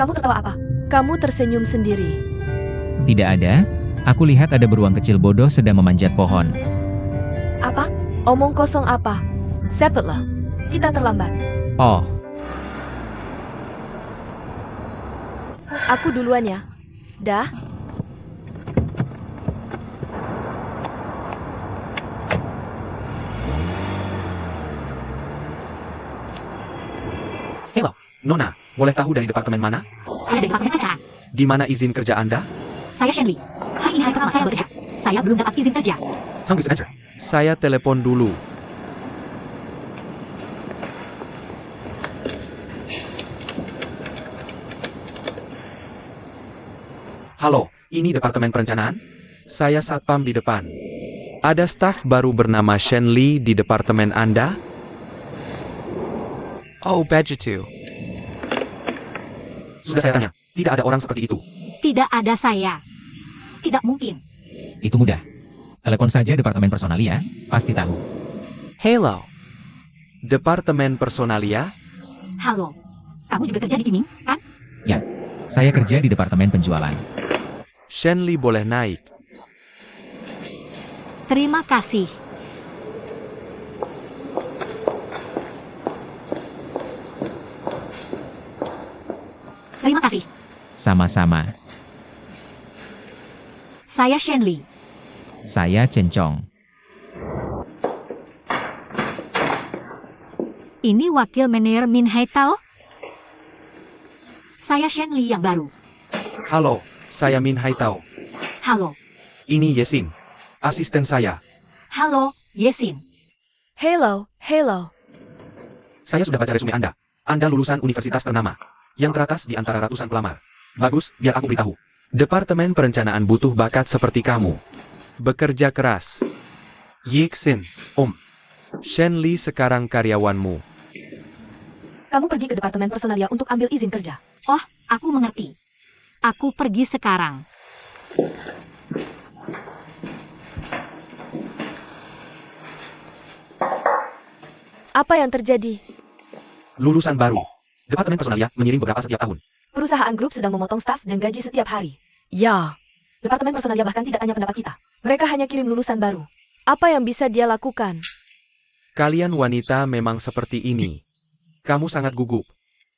Kamu tertawa apa? Kamu tersenyum sendiri. Tidak ada. Aku lihat ada beruang kecil bodoh sedang memanjat pohon. Apa? Omong kosong apa? Cepatlah. Kita terlambat. Oh, Aku duluan ya. Dah. Halo, Nona, boleh tahu dari departemen mana? Saya dari Departemen Kerjaan. Di mana izin kerja Anda? Saya Shenli. Hari ini hari pertama saya bekerja. Saya belum dapat izin kerja. Tunggu sebentar. Saya telepon dulu. Halo, ini Departemen Perencanaan? Saya satpam di depan. Ada staf baru bernama Shenli di departemen Anda? Oh, Badgetu. Sudah saya tanya, tidak ada orang seperti itu. Tidak ada saya. Tidak mungkin. itu mudah. Telepon saja Departemen Personalia, pasti tahu. Hello. Departemen Personalia? Halo. Kamu juga kerja di Kiming, kan? Ya, saya kerja di Departemen Penjualan. Shenli boleh naik. Terima kasih. Terima kasih. Sama-sama. Saya Shenli. Saya Cencong. Ini wakil manajer Min Hai Tao. Saya Shenli yang baru. Halo, saya Min Hai Tao. Halo. Ini Yesin, asisten saya. Halo, Yesin. Hello. Saya sudah baca resume Anda. Anda lulusan universitas ternama. Yang teratas di antara ratusan pelamar. Bagus, biar aku beritahu. Departemen Perencanaan butuh bakat seperti kamu. Bekerja keras. Yixin, Om. Shenli sekarang karyawanmu. Kamu pergi ke Departemen Personalia untuk ambil izin kerja. Oh, aku mengerti. Aku pergi sekarang. Apa yang terjadi? Lulusan baru. Departemen Personalia mengirim beberapa setiap tahun. Perusahaan grup sedang memotong staf dan gaji setiap hari. Ya. Departemen Personalia bahkan tidak tanya pendapat kita. Mereka hanya kirim lulusan baru. Apa yang bisa dia lakukan? Kalian wanita memang seperti ini. Kamu sangat gugup.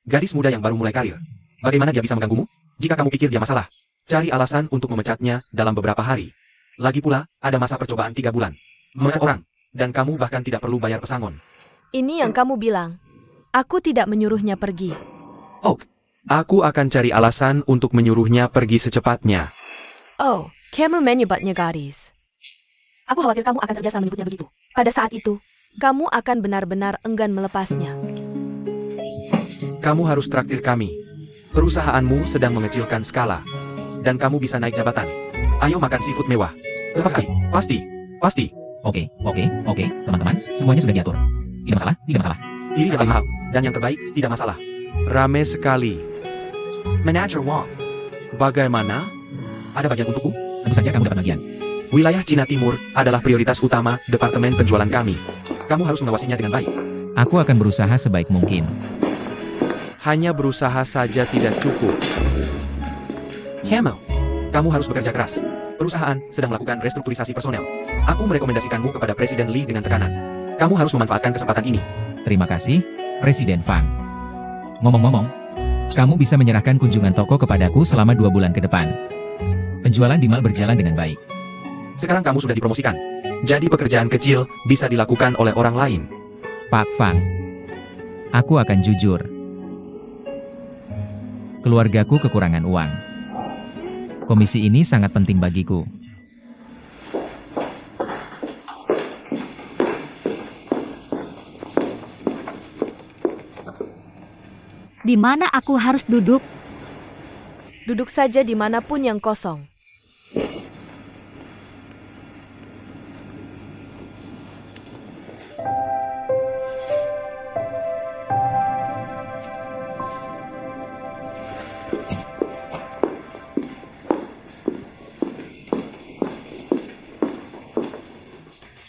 Gadis muda yang baru mulai karir. Bagaimana dia bisa mengganggumu? Jika kamu pikir dia masalah, cari alasan untuk memecatnya dalam beberapa hari. Lagi pula, ada masa percobaan 3 bulan. Memecat orang, dan kamu bahkan tidak perlu bayar pesangon. Ini yang kamu bilang. Aku tidak menyuruhnya pergi. Oh, aku akan cari alasan untuk menyuruhnya pergi secepatnya. Oh, kamu menyebabnya gadis. Aku khawatir kamu akan terbiasa menyebutnya begitu. Pada saat itu, kamu akan benar-benar enggan melepasnya. Kamu harus traktir kami. Perusahaanmu sedang mengecilkan skala. Dan kamu bisa naik jabatan. Ayo makan seafood mewah. Pasti. Oke, teman-teman, semuanya sudah diatur. Tidak masalah. Ini yang paling mahal. Dan yang terbaik, tidak masalah. Rame sekali. Manager Wang. Bagaimana? Ada bagian untukku? Tentu saja kamu dapat bagian. Wilayah Cina Timur adalah prioritas utama Departemen Penjualan kami. Kamu harus mengawasinya dengan baik. Aku akan berusaha sebaik mungkin. Hanya berusaha saja tidak cukup. Kamu harus bekerja keras. Perusahaan sedang melakukan restrukturisasi personel. Aku merekomendasikanmu kepada Presiden Li dengan tekanan. Kamu harus memanfaatkan kesempatan ini. Terima kasih, Presiden Fang. Ngomong-ngomong, kamu bisa menyerahkan kunjungan toko kepadaku selama 2 bulan ke depan. Penjualan di mall berjalan dengan baik. Sekarang kamu sudah dipromosikan. Jadi pekerjaan kecil bisa dilakukan oleh orang lain. Pak Fang, aku akan jujur. Keluargaku kekurangan uang. Komisi ini sangat penting bagiku. Di mana aku harus duduk? Duduk saja dimanapun yang kosong.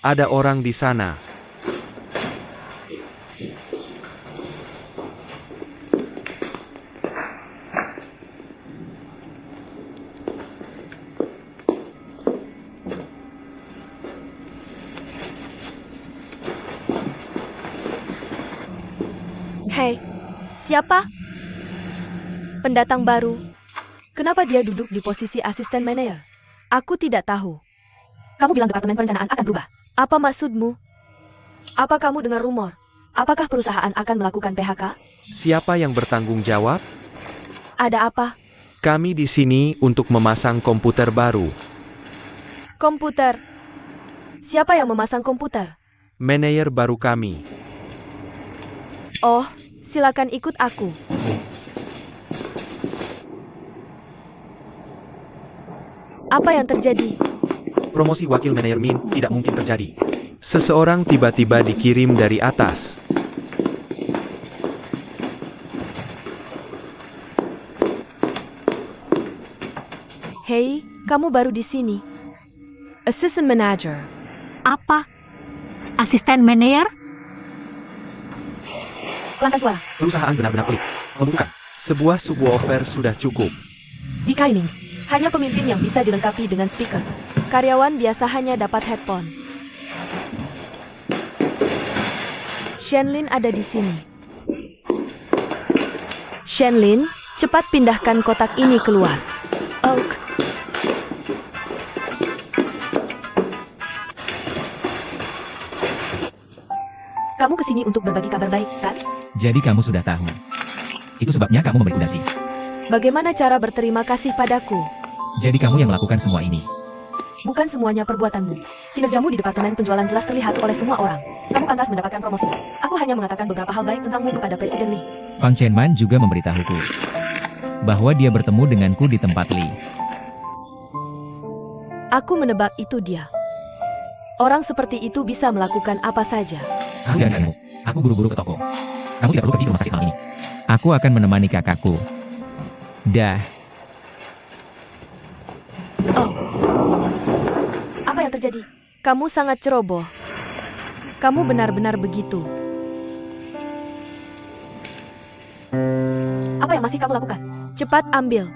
Ada orang di sana. Siapa? Pendatang baru. Kenapa dia duduk di posisi asisten manajer? Aku tidak tahu. Kamu bilang departemen perencanaan akan berubah. Apa maksudmu? Apa kamu dengar rumor? Apakah perusahaan akan melakukan PHK? Siapa yang bertanggung jawab? Ada apa? Kami di sini untuk memasang komputer baru. Komputer. Siapa yang memasang komputer? Manajer baru kami. Oh, silakan ikut aku. Apa yang terjadi? Promosi wakil manajer Min tidak mungkin terjadi. Seseorang tiba-tiba dikirim dari atas. Hei, kamu baru di sini. Assistant manager. Apa? Asisten manajer? Pelankan suara. Perusahaan benar-benar pelik. Membutuhkan sebuah subwoofer sudah cukup. Di Kaiming, hanya pemimpin yang bisa dilengkapi dengan speaker. Karyawan biasa hanya dapat headphone. Shenlin ada di sini. Shenlin, cepat pindahkan kotak ini keluar. Oak. Kamu kesini untuk berbagi kabar baik, kan? Jadi kamu sudah tahu. Itu sebabnya kamu merekomendasi. Bagaimana cara berterima kasih padaku? Jadi kamu yang melakukan semua ini. Bukan semuanya perbuatanmu. Kinerjamu di departemen penjualan jelas terlihat oleh semua orang. Kamu pantas mendapatkan promosi. Aku hanya mengatakan beberapa hal baik tentangmu kepada Presiden Lee. Fang Chenman juga memberitahuku bahwa dia bertemu denganku di tempat Lee. Aku menebak itu dia. Orang seperti itu bisa melakukan apa saja. Aku tidak denganmu. Aku buru-buru ke toko. Kamu tidak perlu pergi ke rumah sakit malam ini. Aku akan menemani kakakku. Dah. Oh. Apa yang terjadi? Kamu sangat ceroboh. Kamu benar-benar begitu. Apa yang masih kamu lakukan? Cepat ambil.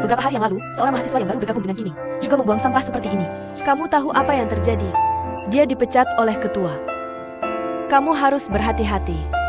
Beberapa hari yang lalu, seorang mahasiswa yang baru bergabung dengan Kimi juga membuang sampah seperti ini. Kamu tahu apa yang terjadi? Dia dipecat oleh ketua. Kamu harus berhati-hati.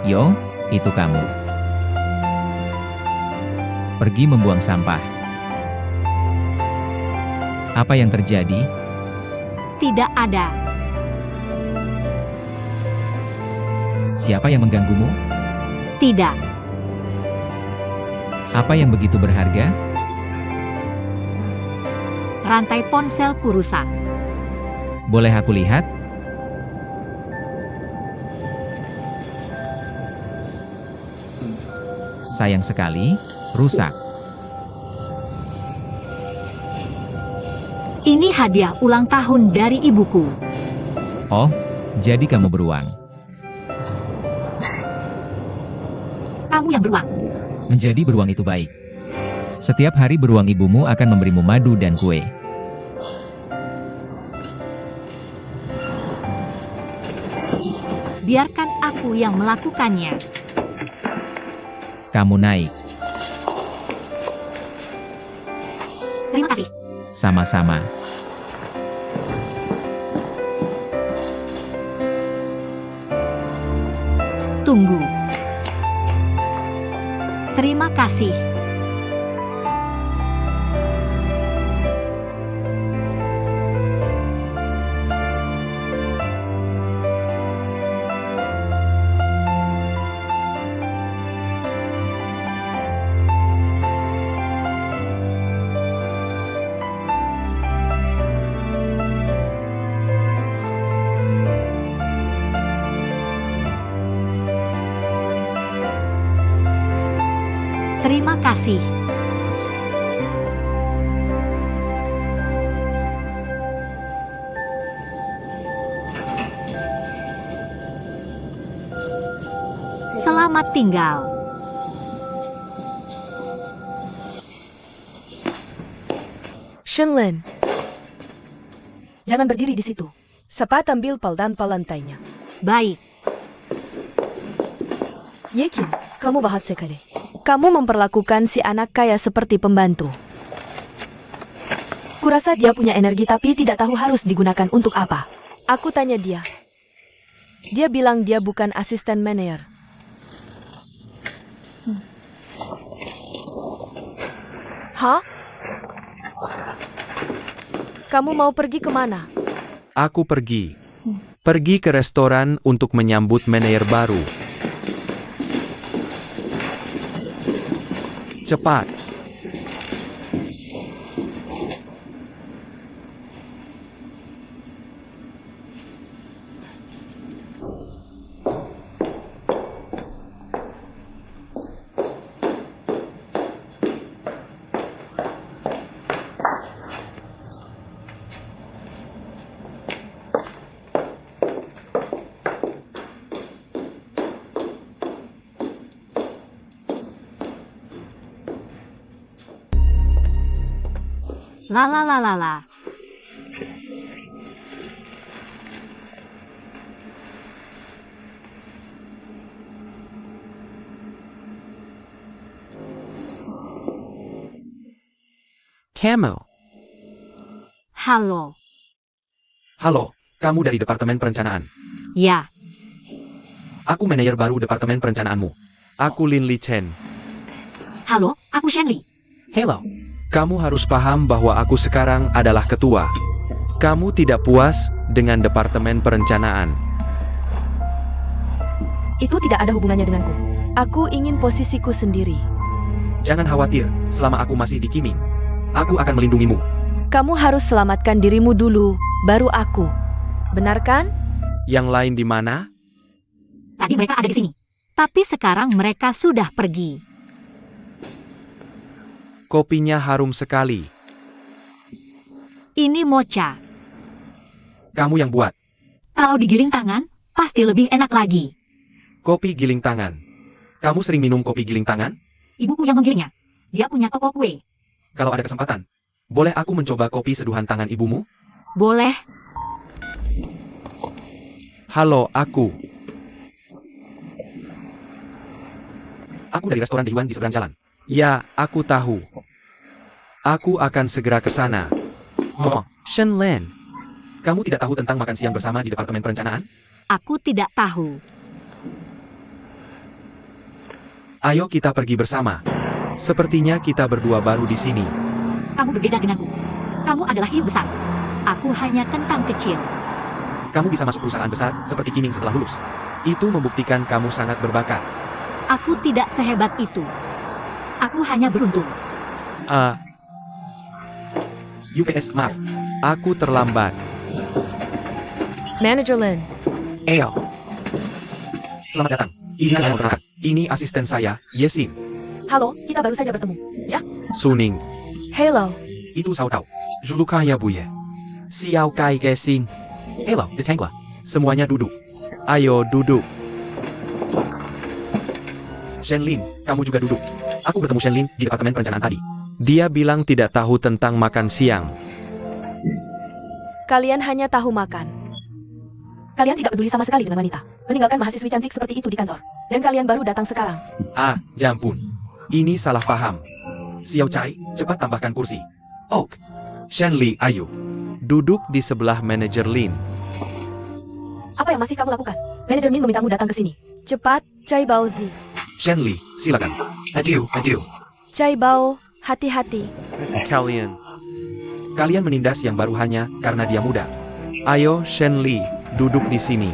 Yo, itu kamu. Pergi membuang sampah. Apa yang terjadi? Tidak ada. Siapa yang mengganggumu? Tidak. Apa yang begitu berharga? Rantai ponselku rusak. Boleh aku lihat? Sayang sekali, rusak. Ini hadiah ulang tahun dari ibuku. Oh, jadi kamu beruang. Kamu yang beruang. Menjadi beruang itu baik. Setiap hari beruang ibumu akan memberimu madu dan kue. Biarkan aku yang melakukannya. Kamu naik. Terima kasih. Sama-sama. Tunggu. Terima kasih. Terima kasih. Selamat tinggal. Shenlin. Jangan berdiri di situ. Cepat ambil pal dan pal lantainya. Baik. Yekin, kamu bahat sekali. Kamu memperlakukan si anak kaya seperti pembantu. Kurasa dia punya energi tapi tidak tahu harus digunakan untuk apa. Aku tanya dia. Dia bilang dia bukan asisten manajer. Hah? Kamu mau pergi kemana? Aku pergi. Pergi ke restoran untuk menyambut manajer baru. Cepat. La la la la la. Kamu. Halo. Halo, kamu dari Departemen Perencanaan. Ya. Aku manajer baru Departemen Perencanaanmu. Aku Lin Li Chen. Halo, aku Shenli. Hello. Kamu harus paham bahwa aku sekarang adalah ketua. Kamu tidak puas dengan Departemen Perencanaan. Itu tidak ada hubungannya denganku. Aku ingin posisiku sendiri. Jangan khawatir, selama aku masih di Kiming, aku akan melindungimu. Kamu harus selamatkan dirimu dulu, baru aku. Benar kan? Yang lain di mana? Tadi mereka ada di sini. Tapi sekarang mereka sudah pergi. Kopinya harum sekali. Ini mocha. Kamu yang buat. Kalau digiling tangan, pasti lebih enak lagi. Kopi giling tangan. Kamu sering minum kopi giling tangan? Ibuku yang menggilingnya. Dia punya toko kue. Kalau ada kesempatan, boleh aku mencoba kopi seduhan tangan ibumu? Boleh. Halo, aku. Aku dari restoran Yuan di seberang jalan. Ya, aku tahu. Aku akan segera ke sana. Oh, Shenlin. Kamu tidak tahu tentang makan siang bersama di Departemen Perencanaan? Aku tidak tahu. Ayo kita pergi bersama. Sepertinya kita berdua baru di sini. Kamu berbeda denganku. Kamu adalah hiu besar. Aku hanya kentang kecil. Kamu bisa masuk perusahaan besar seperti Kiming setelah lulus. Itu membuktikan kamu sangat berbakat. Aku tidak sehebat itu. Aku hanya beruntung. UPS, maaf. Aku terlambat. Manager Lin. Eyo. Selamat datang. Izinkan saya memperkenalkan. Ini asisten saya, Yesin. Halo, kita baru saja bertemu. Ya? Suning. Hello. Itu Sao Tao. Julukanya Buye. Xiao Kai Gesin. Hello, Detengla. Semuanya duduk. Ayo duduk. Shenlin, kamu juga duduk. Aku bertemu Shenlin di Departemen Perencanaan tadi. Dia bilang tidak tahu tentang makan siang. Kalian hanya tahu makan. Kalian tidak peduli sama sekali dengan wanita. Meninggalkan mahasiswi cantik seperti itu di kantor. Dan kalian baru datang sekarang. Jampun. Ini salah paham. Xiao Chai, cepat tambahkan kursi. Ok. Shenli, ayo. Duduk di sebelah manajer Lin. Apa yang masih kamu lakukan? Manajer Min memintamu datang ke sini. Cepat, Chai Baozi. Shenli, silakan. Adieu. Chai Bao, hati-hati. Kalian menindas yang baru hanya karena dia muda. Ayo, Shenli, duduk di sini.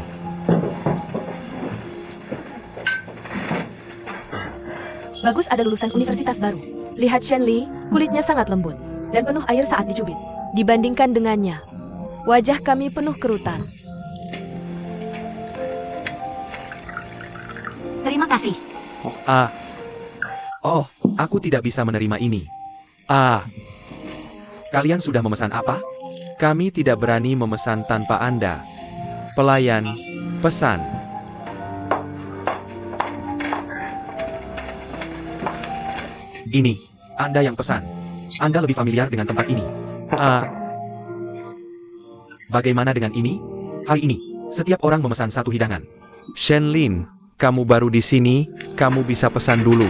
Bagus ada lulusan universitas baru. Lihat Shenli, kulitnya sangat lembut. Dan penuh air saat dicubit. Dibandingkan dengannya, wajah kami penuh kerutan. Terima kasih. Oh, aku tidak bisa menerima ini. Kalian sudah memesan apa? Kami tidak berani memesan tanpa Anda. Pelayan, pesan. Ini, Anda yang pesan. Anda lebih familiar dengan tempat ini. Bagaimana dengan ini? Hari ini, setiap orang memesan satu hidangan. Shenlin, kamu baru di sini, kamu bisa pesan dulu.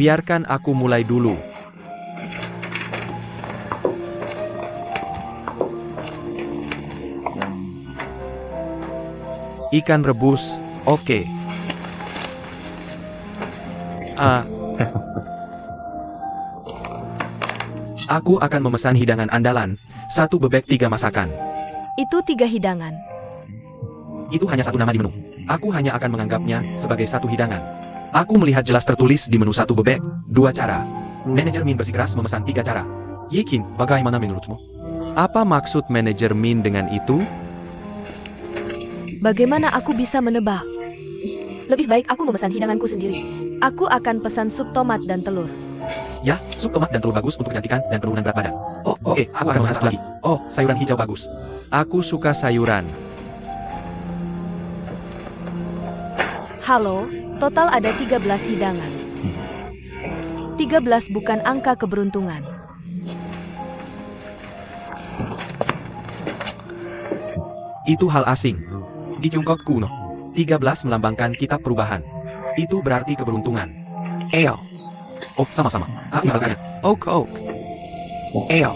Biarkan aku mulai dulu. Ikan rebus, oke. Aku akan memesan hidangan andalan, 1 bebek 3 masakan. Itu 3 hidangan. Itu hanya satu nama di menu. Aku hanya akan menganggapnya sebagai satu hidangan. Aku melihat jelas tertulis di menu 1 bebek, 2 cara. Manajer Min bersikeras memesan 3 cara. Yekin, bagaimana menurutmu? Apa maksud manajer Min dengan itu? Bagaimana aku bisa menebak? Lebih baik aku memesan hidanganku sendiri. Aku akan pesan sup tomat dan telur. Ya, sup tomat dan telur bagus untuk kecantikan dan penurunan berat badan. Oke, aku akan pesan satu lagi. Oh, sayuran hijau bagus. Aku suka sayuran. Halo, total ada 13 hidangan. 13 bukan angka keberuntungan. Itu hal asing. Di Tiongkok kuno, 13 melambangkan kitab perubahan. Itu berarti keberuntungan. Ale. Oh, sama-sama. Misalnya. Oak. Ale.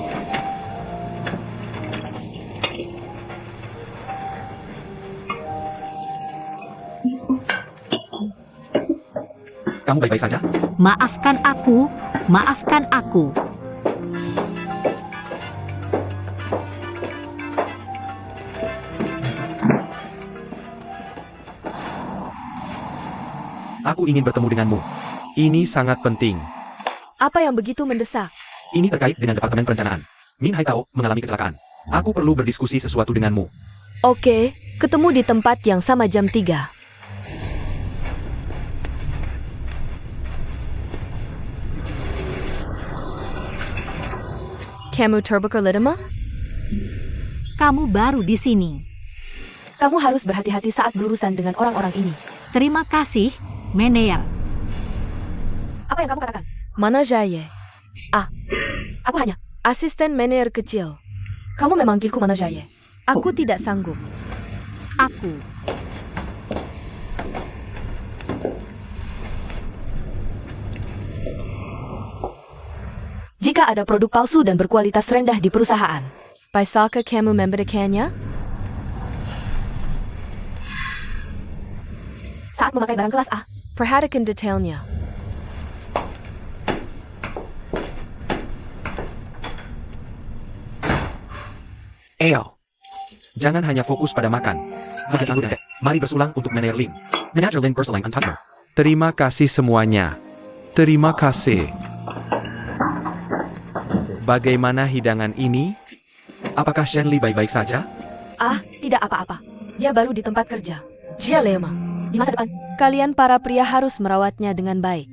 Kamu baik-baik saja? Maafkan aku, maafkan aku. Aku ingin bertemu denganmu. Ini sangat penting. Apa yang begitu mendesak? Ini terkait dengan Departemen Perencanaan. Min Haitao mengalami kecelakaan. Aku perlu berdiskusi sesuatu denganmu. Oke, ketemu di tempat yang sama jam 3. Kamu terbuka Kamu baru di sini. Kamu harus berhati-hati saat berurusan dengan orang-orang ini. Terima kasih, Manajer. Apa yang kamu katakan? Mana Jaye? Aku hanya asisten manajer kecil. Kamu memanggilku Mana Jaye? Aku tidak sanggup. Aku. Jika ada produk palsu dan berkualitas rendah di perusahaan, bisakah kamu membedakannya? Saat memakai barang kelas A, perhatikan detailnya. Ale. Jangan hanya fokus pada makan. Mari bersulang untuk Manajer Lin. Manajer Lin bersulang untukmu. Terima kasih semuanya. Terima kasih. Bagaimana hidangan ini? Apakah Shenli baik-baik saja? Tidak apa-apa. Dia baru di tempat kerja. Dia lema. Di masa depan, kalian para pria harus merawatnya dengan baik.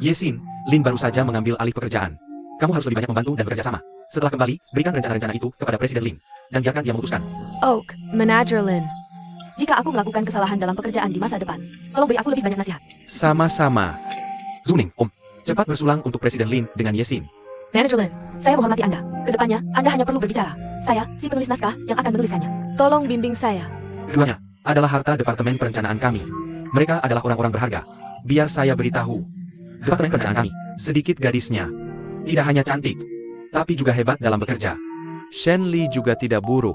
Yesin, Lin baru saja mengambil alih pekerjaan. Kamu harus lebih banyak membantu dan bekerja sama. Setelah kembali, berikan rencana-rencana itu kepada Presiden Lin. Dan biarkan dia memutuskan. Oak, Manajer Lin. Jika aku melakukan kesalahan dalam pekerjaan di masa depan, tolong beri aku lebih banyak nasihat. Sama-sama. Zuning, Om. Cepat bersulang untuk Presiden Lin dengan Yesin. Manajer Lin, saya menghormati Anda. Kedepannya, Anda hanya perlu berbicara. Saya, si penulis naskah, yang akan menuliskannya. Tolong bimbing saya. Keduanya adalah harta Departemen Perencanaan kami. Mereka adalah orang-orang berharga. Biar saya beritahu. Departemen Perencanaan kami, sedikit gadisnya. Tidak hanya cantik, tapi juga hebat dalam bekerja. Shenli juga tidak buruk.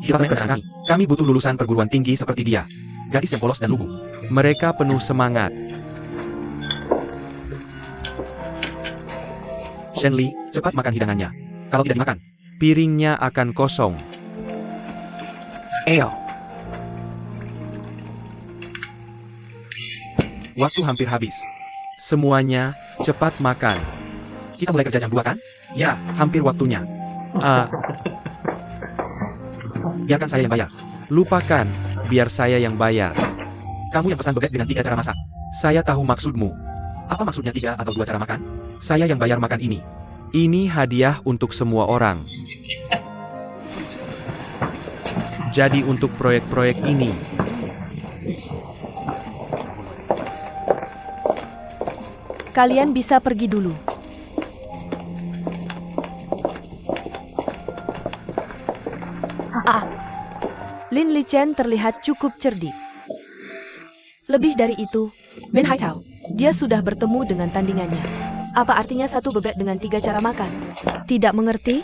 Di Departemen Perencanaan kami butuh lulusan perguruan tinggi seperti dia. Gadis yang polos dan lugu. Mereka penuh semangat. Shenli, cepat makan hidangannya. Kalau tidak dimakan, piringnya akan kosong. Waktu hampir habis. Semuanya, cepat makan. Kita mulai kerja jam 2 kan? Ya, hampir waktunya. Biarkan saya yang bayar. Lupakan, biar saya yang bayar. Kamu yang pesan bebek dengan 3 cara masak. Saya tahu maksudmu. Apa maksudnya 3 atau 2 cara makan? Saya yang bayar makan ini. Ini hadiah untuk semua orang. Jadi untuk proyek-proyek ini. Kalian bisa pergi dulu. Lin Lichen terlihat cukup cerdik. Lebih dari itu, Min Haitao, dia sudah bertemu dengan tandingannya. Apa artinya satu bebek dengan 3 cara makan? Tidak mengerti?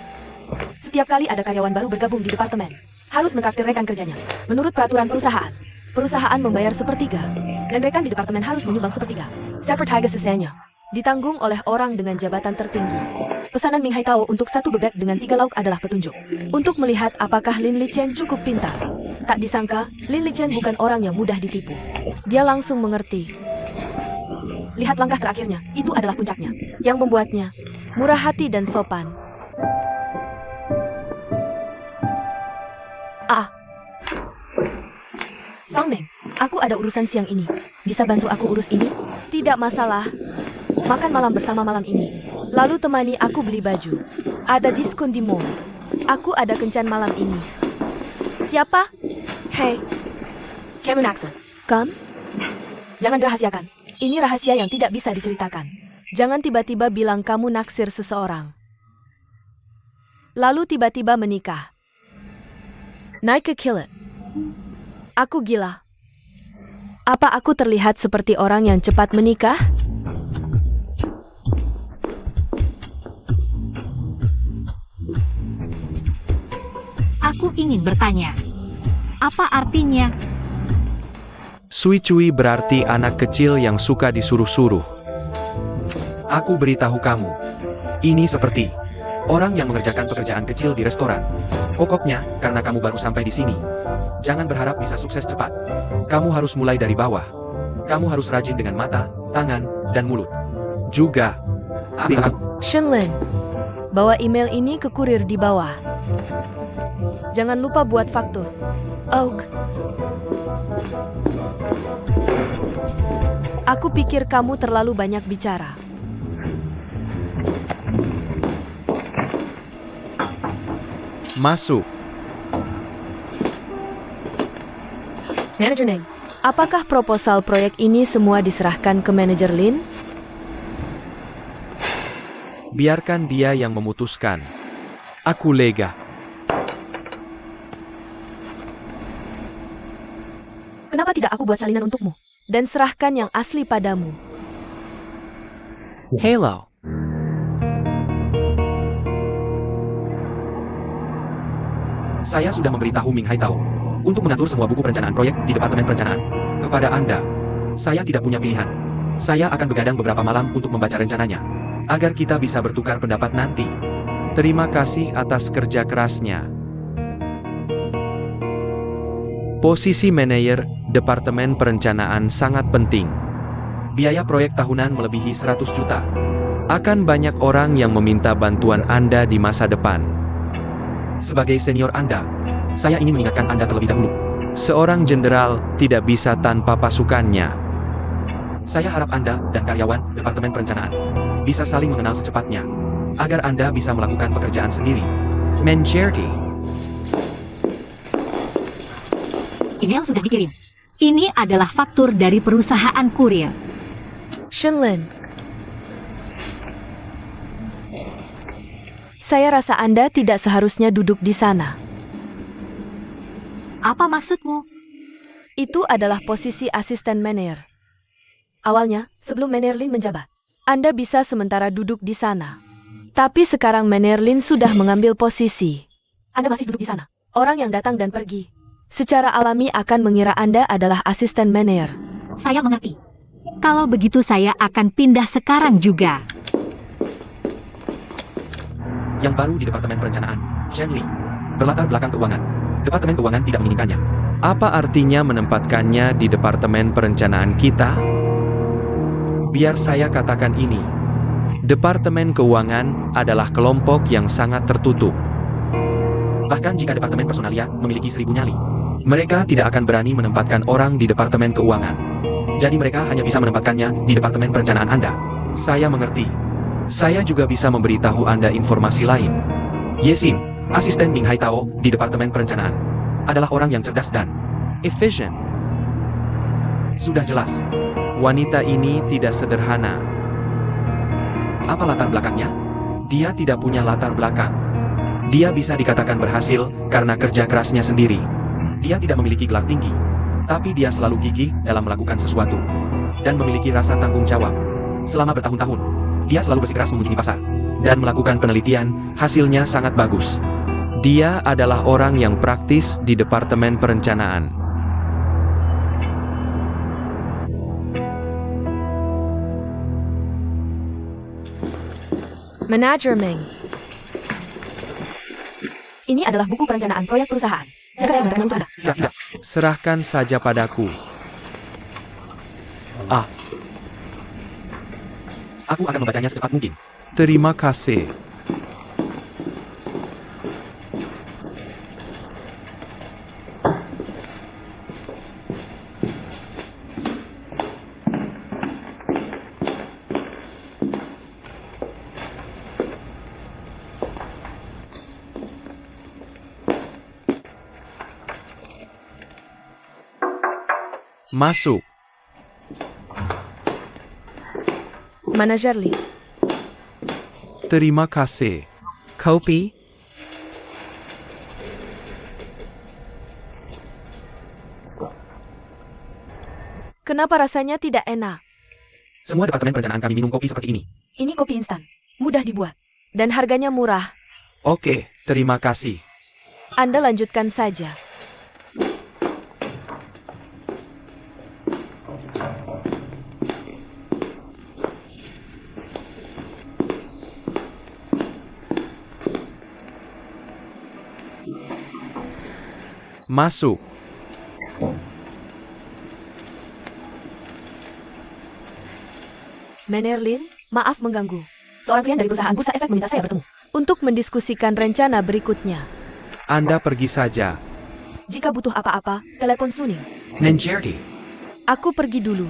Setiap kali ada karyawan baru bergabung di departemen, harus mentraktir rekan kerjanya. Menurut peraturan perusahaan, perusahaan membayar 1/3, dan rekan di departemen harus menyumbang 1/3. Sepertiga sisanya ditanggung oleh orang dengan jabatan tertinggi. Pesanan Ming Haitao untuk satu bebek dengan 3 lauk adalah petunjuk untuk melihat apakah Lin Lichen cukup pintar. Tak disangka, Lin Lichen bukan orang yang mudah ditipu. Dia langsung mengerti. Lihat langkah terakhirnya, itu adalah puncaknya, yang membuatnya murah hati dan sopan. Song Meng, aku ada urusan siang ini. Bisa bantu aku urus ini? Tidak masalah. Makan malam bersama malam ini. Lalu temani aku beli baju. Ada diskon di mall. Aku ada kencan malam ini. Siapa? Hei. Cameron Axel. Come? Jangan rahasiakan. Ini rahasia yang tidak bisa diceritakan. Jangan tiba-tiba bilang kamu naksir seseorang. Lalu tiba-tiba menikah. Naik ke kilat. Aku gila. Apa aku terlihat seperti orang yang cepat menikah? Aku ingin bertanya. Apa artinya? Sui Cui berarti anak kecil yang suka disuruh-suruh. Aku beritahu kamu, ini seperti orang yang mengerjakan pekerjaan kecil di restoran. Pokoknya, karena kamu baru sampai di sini, jangan berharap bisa sukses cepat. Kamu harus mulai dari bawah. Kamu harus rajin dengan mata, tangan, dan mulut. Juga, Shenlin, bawa email ini ke kurir di bawah. Jangan lupa buat faktur. Oak. Aku pikir kamu terlalu banyak bicara. masuk. Manager Ning, apakah proposal proyek ini semua diserahkan ke manajer Lin? Biarkan dia yang memutuskan. Aku lega. Kenapa tidak aku buat salinan untukmu? Dan serahkan yang asli padamu. Hello. Saya sudah memberitahu Ming Haitao untuk mengatur semua buku perencanaan proyek di Departemen Perencanaan. Kepada Anda, saya tidak punya pilihan. Saya akan begadang beberapa malam untuk membaca rencananya, agar kita bisa bertukar pendapat nanti. Terima kasih atas kerja kerasnya. Posisi manajer Departemen Perencanaan sangat penting. Biaya proyek tahunan melebihi 100 juta. Akan banyak orang yang meminta bantuan Anda di masa depan. Sebagai senior Anda, saya ingin mengingatkan Anda terlebih dahulu. Seorang jenderal tidak bisa tanpa pasukannya. Saya harap Anda dan karyawan Departemen Perencanaan bisa saling mengenal secepatnya, agar Anda bisa melakukan pekerjaan sendiri. Mencerti. Email sudah dikirim. Ini adalah faktur dari perusahaan kurir. Shenlin, saya rasa Anda tidak seharusnya duduk di sana. Apa maksudmu? Itu adalah posisi asisten manajer. Awalnya, sebelum manajer Lin menjabat, Anda bisa sementara duduk di sana. Tapi sekarang manajer Lin sudah mengambil posisi. Anda masih duduk di sana. Orang yang datang dan pergi secara alami akan mengira Anda adalah asisten manajer. Saya mengerti. Kalau begitu saya akan pindah sekarang juga. Yang baru di Departemen Perencanaan, Shen Li, berlatar belakang keuangan. Departemen Keuangan tidak menginginkannya. Apa artinya menempatkannya di Departemen Perencanaan kita? Biar saya katakan ini. Departemen Keuangan adalah kelompok yang sangat tertutup. Bahkan jika Departemen Personalia memiliki 1000 nyali, mereka tidak akan berani menempatkan orang di Departemen Keuangan. Jadi mereka hanya bisa menempatkannya di Departemen Perencanaan Anda. Saya mengerti. Saya juga bisa memberitahu Anda informasi lain. Yesim, asisten Ming Haitao di Departemen Perencanaan, adalah orang yang cerdas dan efisien. Sudah jelas, wanita ini tidak sederhana. Apa latar belakangnya? Dia tidak punya latar belakang. Dia bisa dikatakan berhasil karena kerja kerasnya sendiri. Dia tidak memiliki gelar tinggi, tapi dia selalu gigih dalam melakukan sesuatu dan memiliki rasa tanggung jawab. Selama bertahun-tahun, dia selalu bersikeras mengunjungi pasar dan melakukan penelitian, hasilnya sangat bagus. Dia adalah orang yang praktis di Departemen Perencanaan. Manajer Meng. Ini adalah buku perencanaan proyek perusahaan. Jika saya menanyakannya untuk Anda. Tidak. Serahkan saja padaku. Aku akan membacanya secepat mungkin. Terima kasih. Masuk. Manajer Lee. Terima kasih. Kopi? Kenapa rasanya tidak enak? Semua departemen perencanaan kami minum kopi seperti ini. Ini kopi instan. Mudah dibuat. Dan harganya murah. Oke, terima kasih. Anda lanjutkan saja. Masuk. Manajer Lin, maaf mengganggu. Seorang klien dari perusahaan bursa efek meminta saya bertemu untuk mendiskusikan rencana berikutnya. Anda pergi saja. Jika butuh apa-apa, telepon Suning. Menjerti. Aku pergi dulu.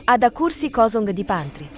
Ada kursi kosong di pantry.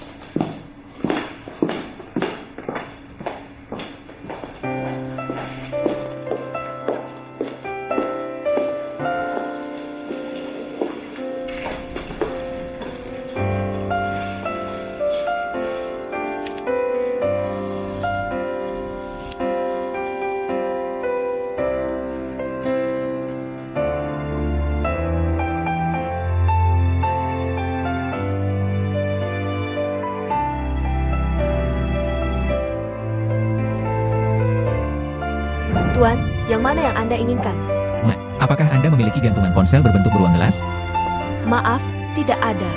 Tuan, yang mana yang Anda inginkan? Apakah Anda memiliki gantungan ponsel berbentuk beruang gelas? Maaf, tidak ada.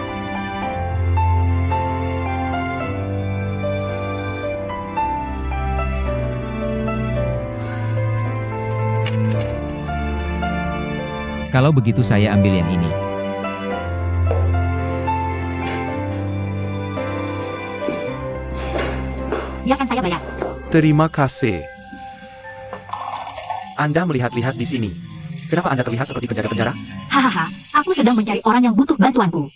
Kalau begitu saya ambil yang ini. Biarkan saya bayar. Terima kasih. Anda melihat-lihat di sini. Kenapa Anda terlihat seperti penjaga penjara? Hahaha, aku sedang mencari orang yang butuh bantuanku.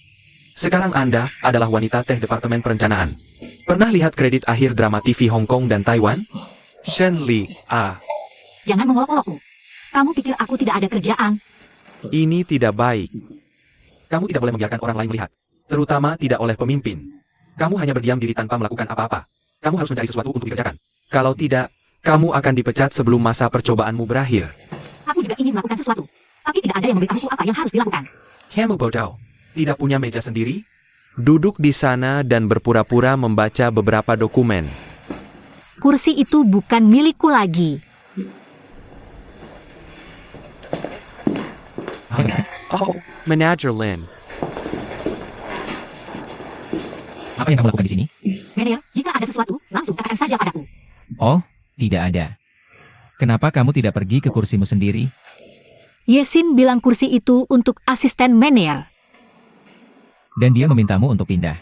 Sekarang Anda adalah wanita teh Departemen Perencanaan. Pernah lihat kredit akhir drama TV Hong Kong dan Taiwan? Shen Li, Jangan mengolok-olokku. Kamu pikir aku tidak ada kerjaan? ini tidak baik. Kamu tidak boleh membiarkan orang lain melihat. Terutama tidak oleh pemimpin. Kamu hanya berdiam diri tanpa melakukan apa-apa. Kamu harus mencari sesuatu untuk dikerjakan. Kalau tidak, kamu akan dipecat sebelum masa percobaanmu berakhir. Aku juga ingin melakukan sesuatu. Tapi tidak ada yang memberitahuku apa yang harus dilakukan. Kamu bodoh. Tidak punya meja sendiri? Duduk di sana dan berpura-pura membaca beberapa dokumen. Kursi itu bukan milikku lagi. Oh, Manajer Lin. Apa yang kamu lakukan di sini? Manajer, jika ada sesuatu, langsung katakan saja padaku. Oh, tidak ada. Kenapa kamu tidak pergi ke kursimu sendiri? Yesin bilang kursi itu untuk asisten manajer. Dan dia memintamu untuk pindah.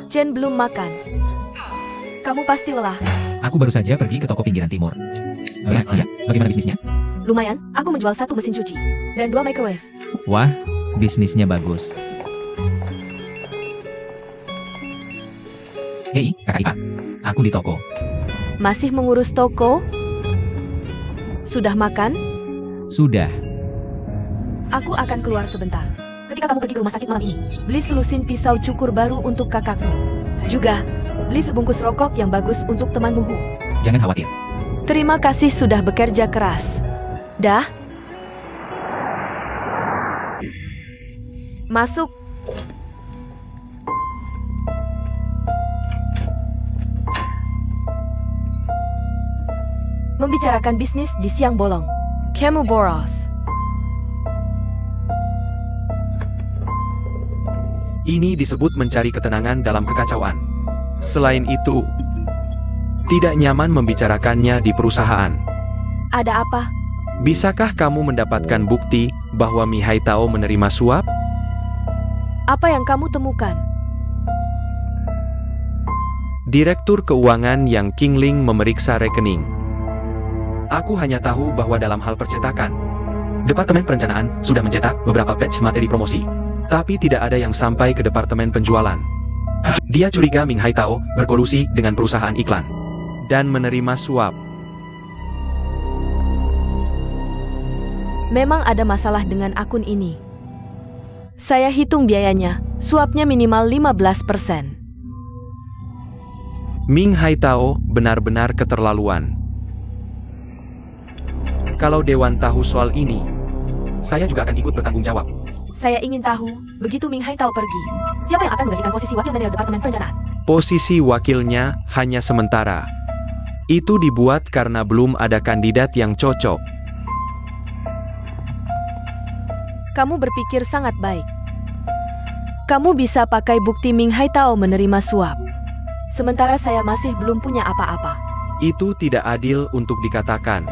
Jen belum makan. Kamu pasti lelah. Aku baru saja pergi ke toko pinggiran timur. Siap. Bagaimana bisnisnya? Lumayan, aku menjual 1 mesin cuci dan 2 microwave. Wah, bisnisnya bagus. Hei, kakak ipar. Aku di toko. Masih mengurus toko? Sudah makan? Sudah. Aku akan keluar sebentar. Ketika kamu pergi ke rumah sakit malam ini, beli selusin pisau cukur baru untuk kakakmu. Juga, beli sebungkus rokok yang bagus untuk temanmu Hu. Jangan khawatir. Terima kasih sudah bekerja keras. Dah? Masuk. Membicarakan bisnis di siang bolong. Kamu boros. Ini disebut mencari ketenangan dalam kekacauan. Selain itu, tidak nyaman membicarakannya di perusahaan. Ada apa? Bisakah kamu mendapatkan bukti bahwa Mi Haitao menerima suap? Apa yang kamu temukan? Direktur keuangan yang Qingling memeriksa rekening. Aku hanya tahu bahwa dalam hal percetakan, Departemen Perencanaan sudah mencetak beberapa batch materi promosi, tapi tidak ada yang sampai ke Departemen Penjualan. Dia curiga Ming Haitao berkolusi dengan perusahaan iklan dan menerima suap. Memang ada masalah dengan akun ini. Saya hitung biayanya, suapnya minimal 15%. Ming Haitao benar-benar keterlaluan. Kalau Dewan tahu soal ini, saya juga akan ikut bertanggung jawab. Saya ingin tahu, begitu Ming Haitao pergi, siapa yang akan menggantikan posisi wakil manajer Departemen Perencanaan? Posisi wakilnya hanya sementara. Itu dibuat karena belum ada kandidat yang cocok. Kamu berpikir sangat baik. Kamu bisa pakai bukti Ming Haitao menerima suap. Sementara saya masih belum punya apa-apa. Itu tidak adil untuk dikatakan.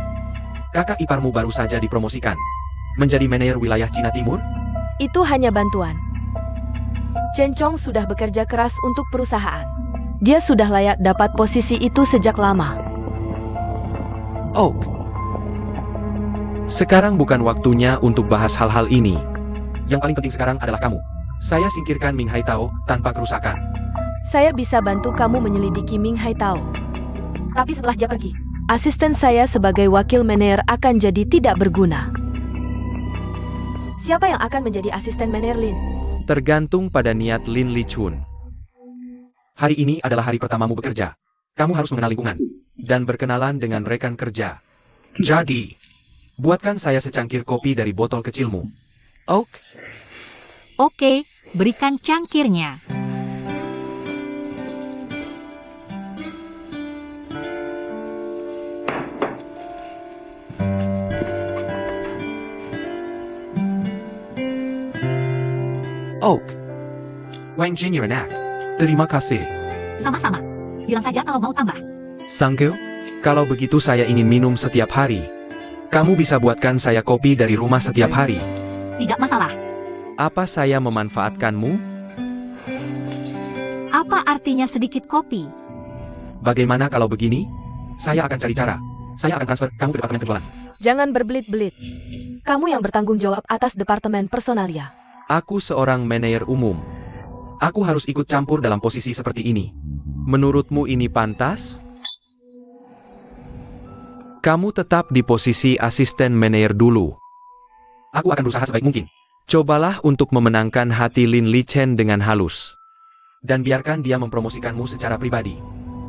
Kakak iparmu baru saja dipromosikan menjadi manajer wilayah Cina Timur. Itu hanya bantuan. Chen Chong sudah bekerja keras untuk perusahaan. Dia sudah layak dapat posisi itu sejak lama. Oh. Sekarang bukan waktunya untuk bahas hal-hal ini. Yang paling penting sekarang adalah kamu. Saya singkirkan Ming Haitao tanpa kerusakan. Saya bisa bantu kamu menyelidiki Ming Haitao. Tapi setelah dia pergi, asisten saya sebagai wakil manajer akan jadi tidak berguna. Siapa yang akan menjadi asisten manajer Lin? Tergantung pada niat Lin Lichun. Hari ini adalah hari pertamamu bekerja. Kamu harus mengenal lingkungan dan berkenalan dengan rekan kerja. Jadi, buatkan saya secangkir kopi dari botol kecilmu. Oke. Oke, berikan cangkirnya. Oke. Wang Jing enak. Terima kasih. Sama-sama. Bilang saja kalau mau tambah. Sangkeu, kalau begitu saya ingin minum setiap hari. Kamu bisa buatkan saya kopi dari rumah setiap hari. Tidak masalah. Apa saya memanfaatkanmu? Apa artinya sedikit kopi? Bagaimana kalau begini? Saya akan cari cara. Saya akan transfer kamu ke Departemen Penjualan. Jangan berbelit-belit. Kamu yang bertanggung jawab atas Departemen Personalia. Aku seorang manajer umum. Aku harus ikut campur dalam posisi seperti ini. Menurutmu ini pantas? Kamu tetap di posisi asisten manajer dulu. Aku akan berusaha sebaik mungkin. Cobalah untuk memenangkan hati Lin Lichen dengan halus. Dan biarkan dia mempromosikanmu secara pribadi.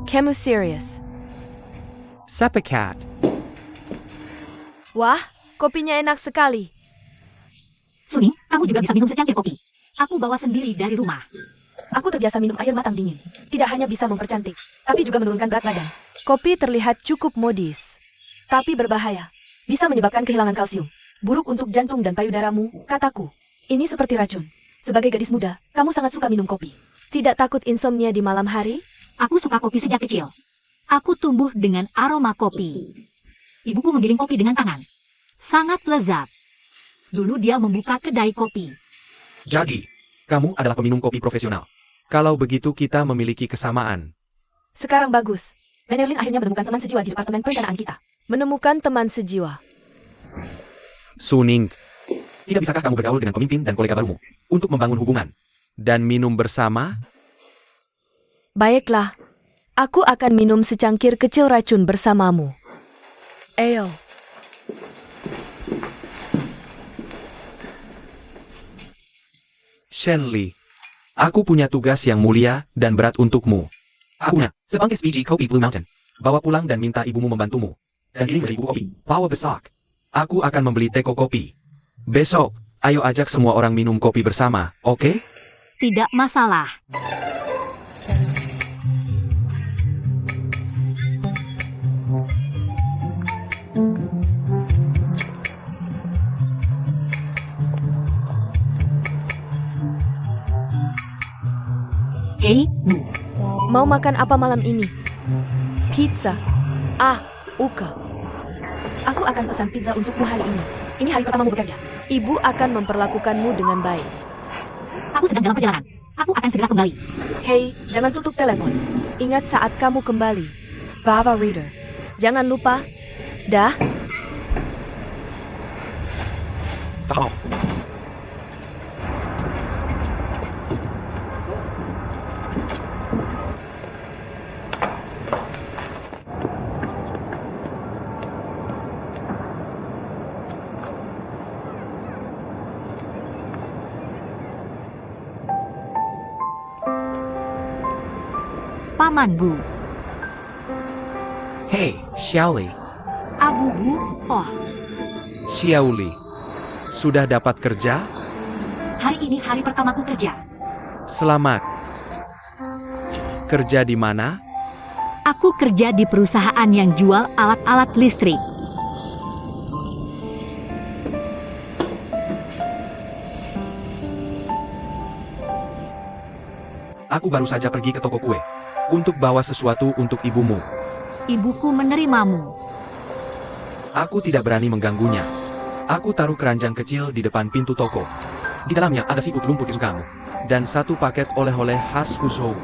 Kamu serius? Sapekat. Wah, kopinya enak sekali. Suni, kamu juga bisa minum secangkir kopi. Aku bawa sendiri dari rumah. Aku terbiasa minum air matang dingin. Tidak hanya bisa mempercantik, tapi juga menurunkan berat badan. Kopi terlihat cukup modis, tapi berbahaya. Bisa menyebabkan kehilangan kalsium. Buruk untuk jantung dan payudaramu, kataku. Ini seperti racun. Sebagai gadis muda, kamu sangat suka minum kopi. Tidak takut insomnia di malam hari? Aku suka kopi sejak kecil. Aku tumbuh dengan aroma kopi. Ibuku menggiling kopi dengan tangan. Sangat lezat. Dulu dia membuka kedai kopi. Jadi, kamu adalah peminum kopi profesional. Kalau begitu kita memiliki kesamaan. Sekarang bagus. Manajer Lin akhirnya menemukan teman sejua di Departemen Perencanaan kita. Menemukan teman sejiwa. Suning, tidak bisakah kamu bergaul dengan pemimpin dan kolega barumu untuk membangun hubungan dan minum bersama? Baiklah, aku akan minum secangkir kecil racun bersamamu. Ayo. Shenli, aku punya tugas yang mulia dan berat untukmu. Aku punya sebangkis biji kopi Blue Mountain. Bawa pulang dan minta ibumu membantumu. Dan kirim ke ibu kopi. Bawa besok. Aku akan membeli teko kopi. Besok, ayo ajak semua orang minum kopi bersama, oke? Tidak masalah. Hei, Bu. Mau makan apa malam ini? Pizza. Uka. Aku akan pesan pizza untukmu hari ini. Ini hari pertamamu bekerja. Ibu akan memperlakukanmu dengan baik. Aku sedang dalam perjalanan. Aku akan segera kembali. Hei, jangan tutup telepon. Ingat saat kamu kembali. Baba Reader. Jangan lupa. Dah. Tahu. Paman Bu. Hey, Xiaoli. Abu Bu. Oh, Xiaoli. Sudah dapat kerja? hari ini hari pertamaku kerja. Selamat. Kerja di mana? Aku kerja di perusahaan yang jual alat-alat listrik. Aku baru saja pergi ke toko kue untuk bawa sesuatu untuk ibumu. Ibuku menerimamu. Aku tidak berani mengganggunya. Aku taruh keranjang kecil di depan pintu toko. Di dalamnya ada siput lumpur kesukaanmu dan satu paket oleh-oleh khas Huzhou.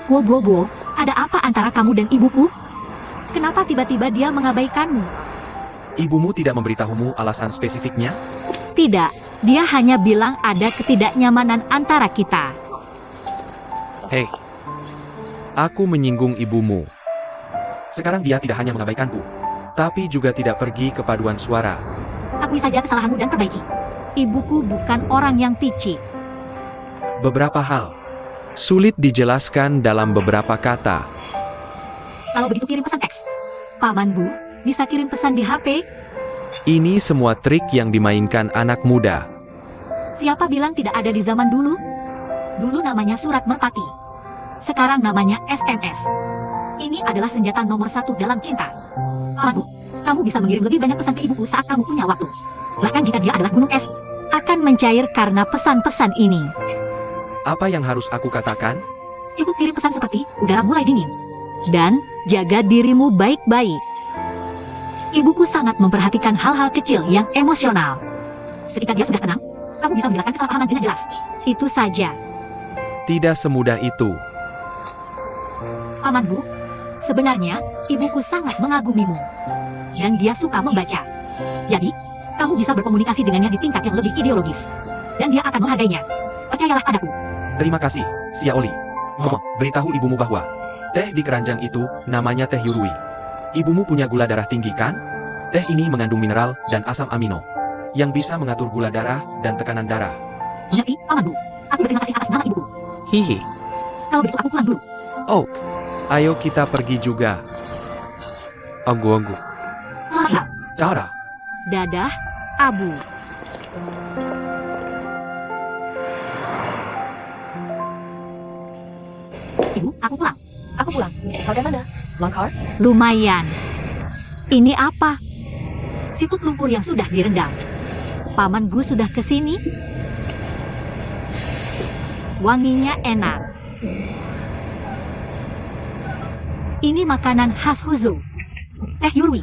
Go, ada apa antara kamu dan ibuku? Kenapa tiba-tiba dia mengabaikanmu? Ibumu tidak memberitahumu alasan spesifiknya? Tidak, dia hanya bilang ada ketidaknyamanan antara kita. Hei, aku menyinggung ibumu. Sekarang dia tidak hanya mengabaikanku, tapi juga tidak pergi ke paduan suara. Akui saja kesalahanmu dan perbaiki. Ibuku bukan orang yang picik. Beberapa hal sulit dijelaskan dalam beberapa kata. Kalau begitu kirim pesan teks. Paman Bu, bisa kirim pesan di HP? Ini semua trik yang dimainkan anak muda. Siapa bilang tidak ada di zaman dulu? Dulu namanya surat merpati. Sekarang namanya SMS. Ini adalah senjata nomor 1 dalam cinta. Paman Bu, kamu bisa mengirim lebih banyak pesan ke ibuku saat kamu punya waktu. Bahkan jika dia adalah gunung es, akan mencair karena pesan-pesan ini. Apa yang harus aku katakan? Cukup kirim pesan seperti, udara mulai dingin. Dan, jaga dirimu baik-baik. Ibuku sangat memperhatikan hal-hal kecil yang emosional. Ketika dia sudah tenang, kamu bisa menjelaskan kesalahpahaman dengan jelas. Itu saja. Tidak semudah itu. Paman Bu, sebenarnya, ibuku sangat mengagumimu. Dan dia suka membaca. Jadi, kamu bisa berkomunikasi dengannya di tingkat yang lebih ideologis. Dan dia akan menghargainya. Percayalah padaku. Terima kasih, Xiaoli. Beritahu ibumu bahwa teh di keranjang itu namanya teh Yurui. Ibumu punya gula darah tinggi kan? Teh ini mengandung mineral dan asam amino yang bisa mengatur gula darah dan tekanan darah. Mengerti, Paman Bu? Aku berterima kasih atas nama ibuku. Hihi. Kalau begitu aku pulang dulu. Oh, ayo kita pergi juga. Agu-agu. Selamat malam. Cara. Dadah, Abu. Ibu, aku pulang. Aku pulang. Bagaimana? Langkar? Lumayan. Ini apa? Siput lumpur yang sudah direndam. Paman Gu sudah kesini? Wanginya enak. Ini makanan khas Huzhou. Teh Yurui.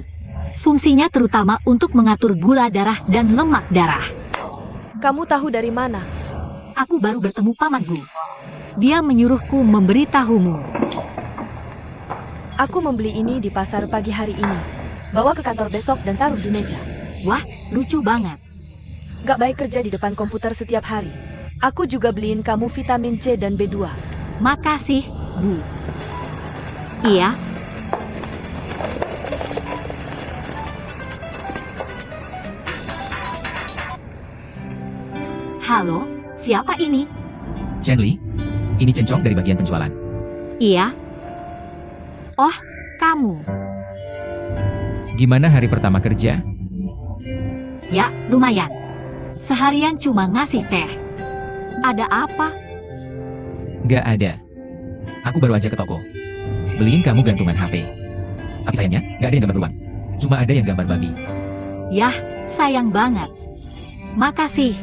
Fungsinya terutama untuk mengatur gula darah dan lemak darah. Kamu tahu dari mana? Aku baru bertemu Paman Gu. Dia menyuruhku memberitahumu. Aku membeli ini di pasar pagi hari ini. Bawa ke kantor besok dan taruh di meja. Wah, lucu banget. Gak baik kerja di depan komputer setiap hari. Aku juga beliin kamu vitamin C dan B2. Makasih, Bu. Iya, halo, siapa ini? Chen Li, ini Chen Chong dari bagian penjualan. Iya. Oh, kamu. Gimana hari pertama kerja? Ya, lumayan. Seharian cuma ngasih teh. Ada apa? Gak ada. Aku baru aja ke toko. Beliin kamu gantungan HP. Tapi sayangnya, gak ada yang gambar beruang. Cuma ada yang gambar babi. Yah, sayang banget. Makasih.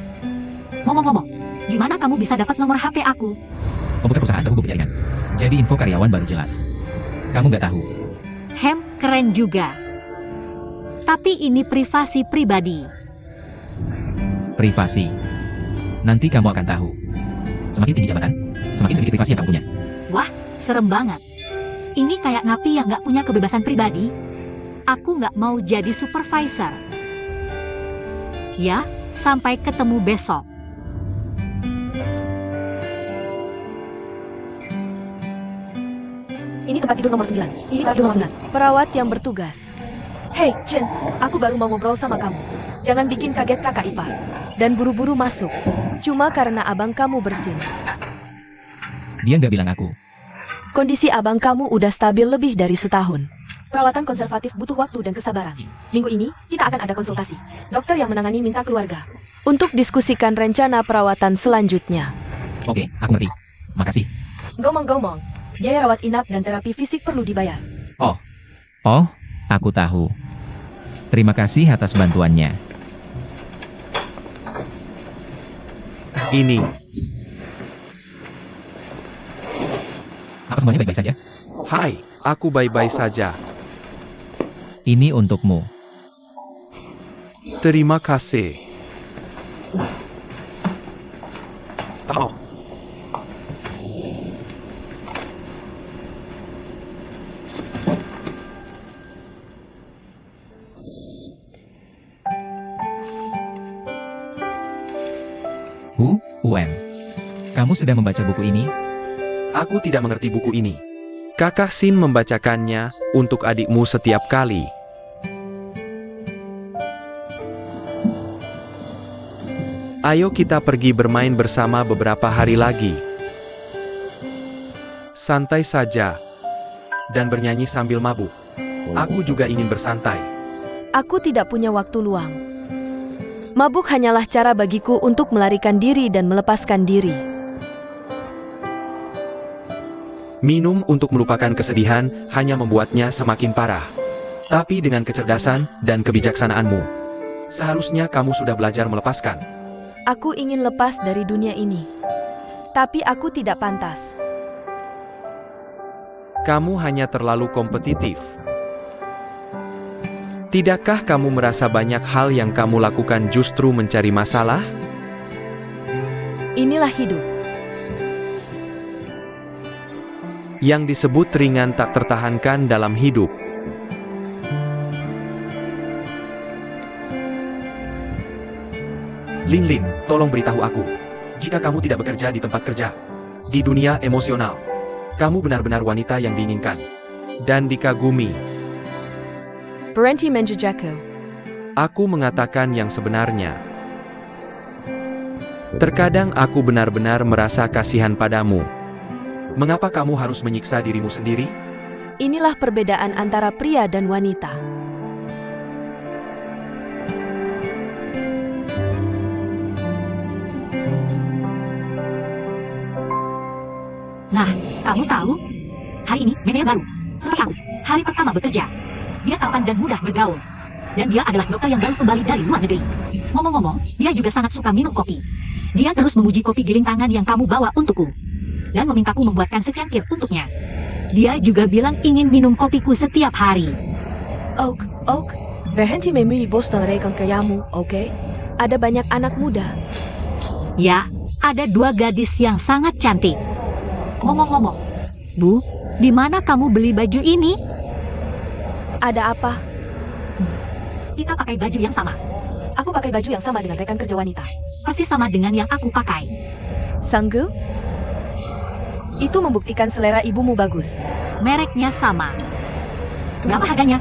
Ngomong-ngomong, gimana kamu bisa dapat nomor HP aku? Komputer perusahaan terhubung ke jaringan. Jadi info karyawan baru jelas. Kamu gak tahu. Keren juga. Tapi ini privasi pribadi. Privasi. Nanti kamu akan tahu. Semakin tinggi jabatan, semakin sedikit privasi yang kamu punya. Wah, serem banget. Ini kayak napi yang nggak punya kebebasan pribadi. Aku nggak mau jadi supervisor. Ya, sampai ketemu besok. Ini tempat tidur nomor 9. Ini tempat tidur nomor 9. Perawat yang bertugas. Hei, Chen, aku baru mau ngobrol sama kamu. Jangan bikin kaget kakak ipar. Dan buru-buru masuk. Cuma karena abang kamu bersin. Dia nggak bilang aku. Kondisi abang kamu udah stabil lebih dari setahun. Perawatan konservatif butuh waktu dan kesabaran. Minggu ini, kita akan ada konsultasi. Dokter yang menangani minta keluarga. Untuk diskusikan rencana perawatan selanjutnya. Oke, aku ngerti. Makasih. Ngomong-ngomong, biaya rawat inap dan terapi fisik perlu dibayar. Oh, aku tahu. Terima kasih atas bantuannya. Ini, Apa semuanya baik-baik saja? hai, aku baik-baik saja. Ini untukmu. Terima kasih. Oh, UM. Kamu sedang membaca buku ini? aku tidak mengerti buku ini. Kakak Sin membacakannya untuk adikmu setiap kali. Ayo kita pergi bermain bersama beberapa hari lagi. Santai saja. Dan bernyanyi sambil mabuk. Aku juga ingin bersantai. Aku tidak punya waktu luang. Mabuk hanyalah cara bagiku untuk melarikan diri dan melepaskan diri. Minum untuk melupakan kesedihan hanya membuatnya semakin parah. Tapi dengan kecerdasan dan kebijaksanaanmu, seharusnya kamu sudah belajar melepaskan. Aku ingin lepas dari dunia ini. Tapi aku tidak pantas. Kamu hanya terlalu kompetitif. Tidakkah kamu merasa banyak hal yang kamu lakukan justru mencari masalah? Inilah hidup. Yang disebut ringan tak tertahankan dalam hidup. Lin Lin, tolong beritahu aku. Jika kamu tidak bekerja di tempat kerja, di dunia emosional, kamu benar-benar wanita yang diinginkan dan dikagumi. Berhenti menjejakku. Aku mengatakan yang sebenarnya. Terkadang aku benar-benar merasa kasihan padamu. Mengapa kamu harus menyiksa dirimu sendiri? Inilah perbedaan antara pria dan wanita. Nah, kamu tahu? Hari ini manajer baru. Seperti aku, hari pertama bekerja. Dia tampan dan mudah bergaul. Dan dia adalah dokter yang baru kembali dari luar negeri. Ngomong-ngomong, dia juga sangat suka minum kopi. Dia terus memuji kopi giling tangan yang kamu bawa untukku. Dan memintaku membuatkan secangkir untuknya. Dia juga bilang ingin minum kopiku setiap hari. Oak, berhenti memilih bos dan rekan kerjamu, oke? Ada banyak anak muda. Ya, ada 2 gadis yang sangat cantik. Ngomong-ngomong, Bu, di mana kamu beli baju ini? Ada apa? Kita pakai baju yang sama. Aku pakai baju yang sama dengan rekan kerja wanita. Persis sama dengan yang aku pakai. Sanggu? Itu membuktikan selera ibumu bagus. Mereknya sama. Berapa harganya?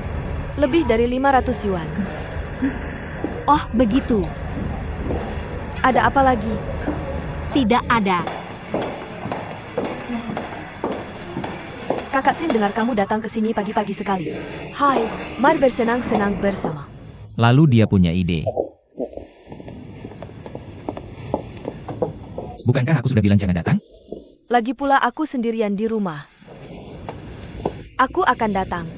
Lebih dari 500 yuan. Oh, begitu. Ada apa lagi? Tidak ada. Kakak Sin dengar kamu datang ke sini pagi-pagi sekali. Hai, mari bersenang-senang bersama. Lalu dia punya ide. Bukankah aku sudah bilang jangan datang? Lagi pula aku sendirian di rumah. Aku akan datang.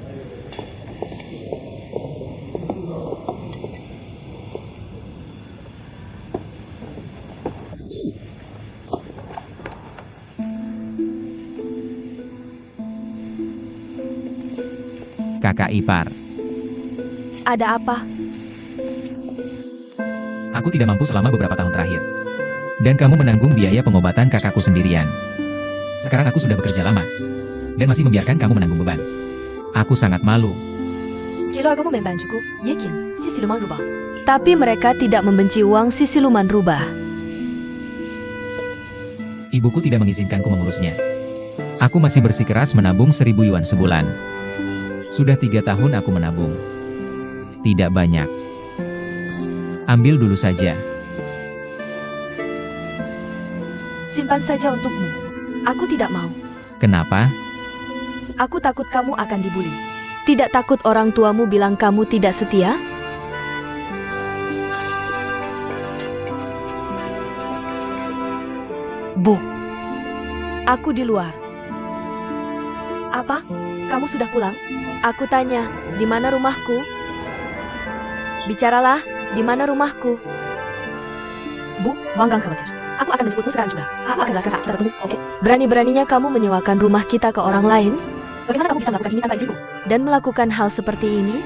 Kakak ipar. Ada apa? Aku tidak mampu selama beberapa tahun terakhir. Dan kamu menanggung biaya pengobatan kakakku sendirian. Sekarang aku sudah bekerja lama. Dan masih membiarkan kamu menanggung beban. Aku sangat malu. Tapi mereka tidak membenci uang si siluman rubah. Ibuku tidak mengizinkanku mengurusnya. Aku masih bersikeras menabung 1.000 yuan sebulan. Sudah 3 tahun aku menabung. Tidak banyak. Ambil dulu saja. Simpan saja untukmu. Aku tidak mau. Kenapa? Aku takut kamu akan dibuli. Tidak takut orang tuamu bilang kamu tidak setia? Bu. Aku di luar. Apa? Kamu sudah pulang? Aku tanya, di mana rumahku? Bicaralah, di mana rumahku? Bu, Wanggang khawatir. Aku akan menjemputmu sekarang juga. Aku akan jelaskan saat kita bertemu, oke? Berani-beraninya kamu menyewakan rumah kita ke orang lain? Bagaimana kamu bisa melakukan ini tanpa izinku? Dan melakukan hal seperti ini?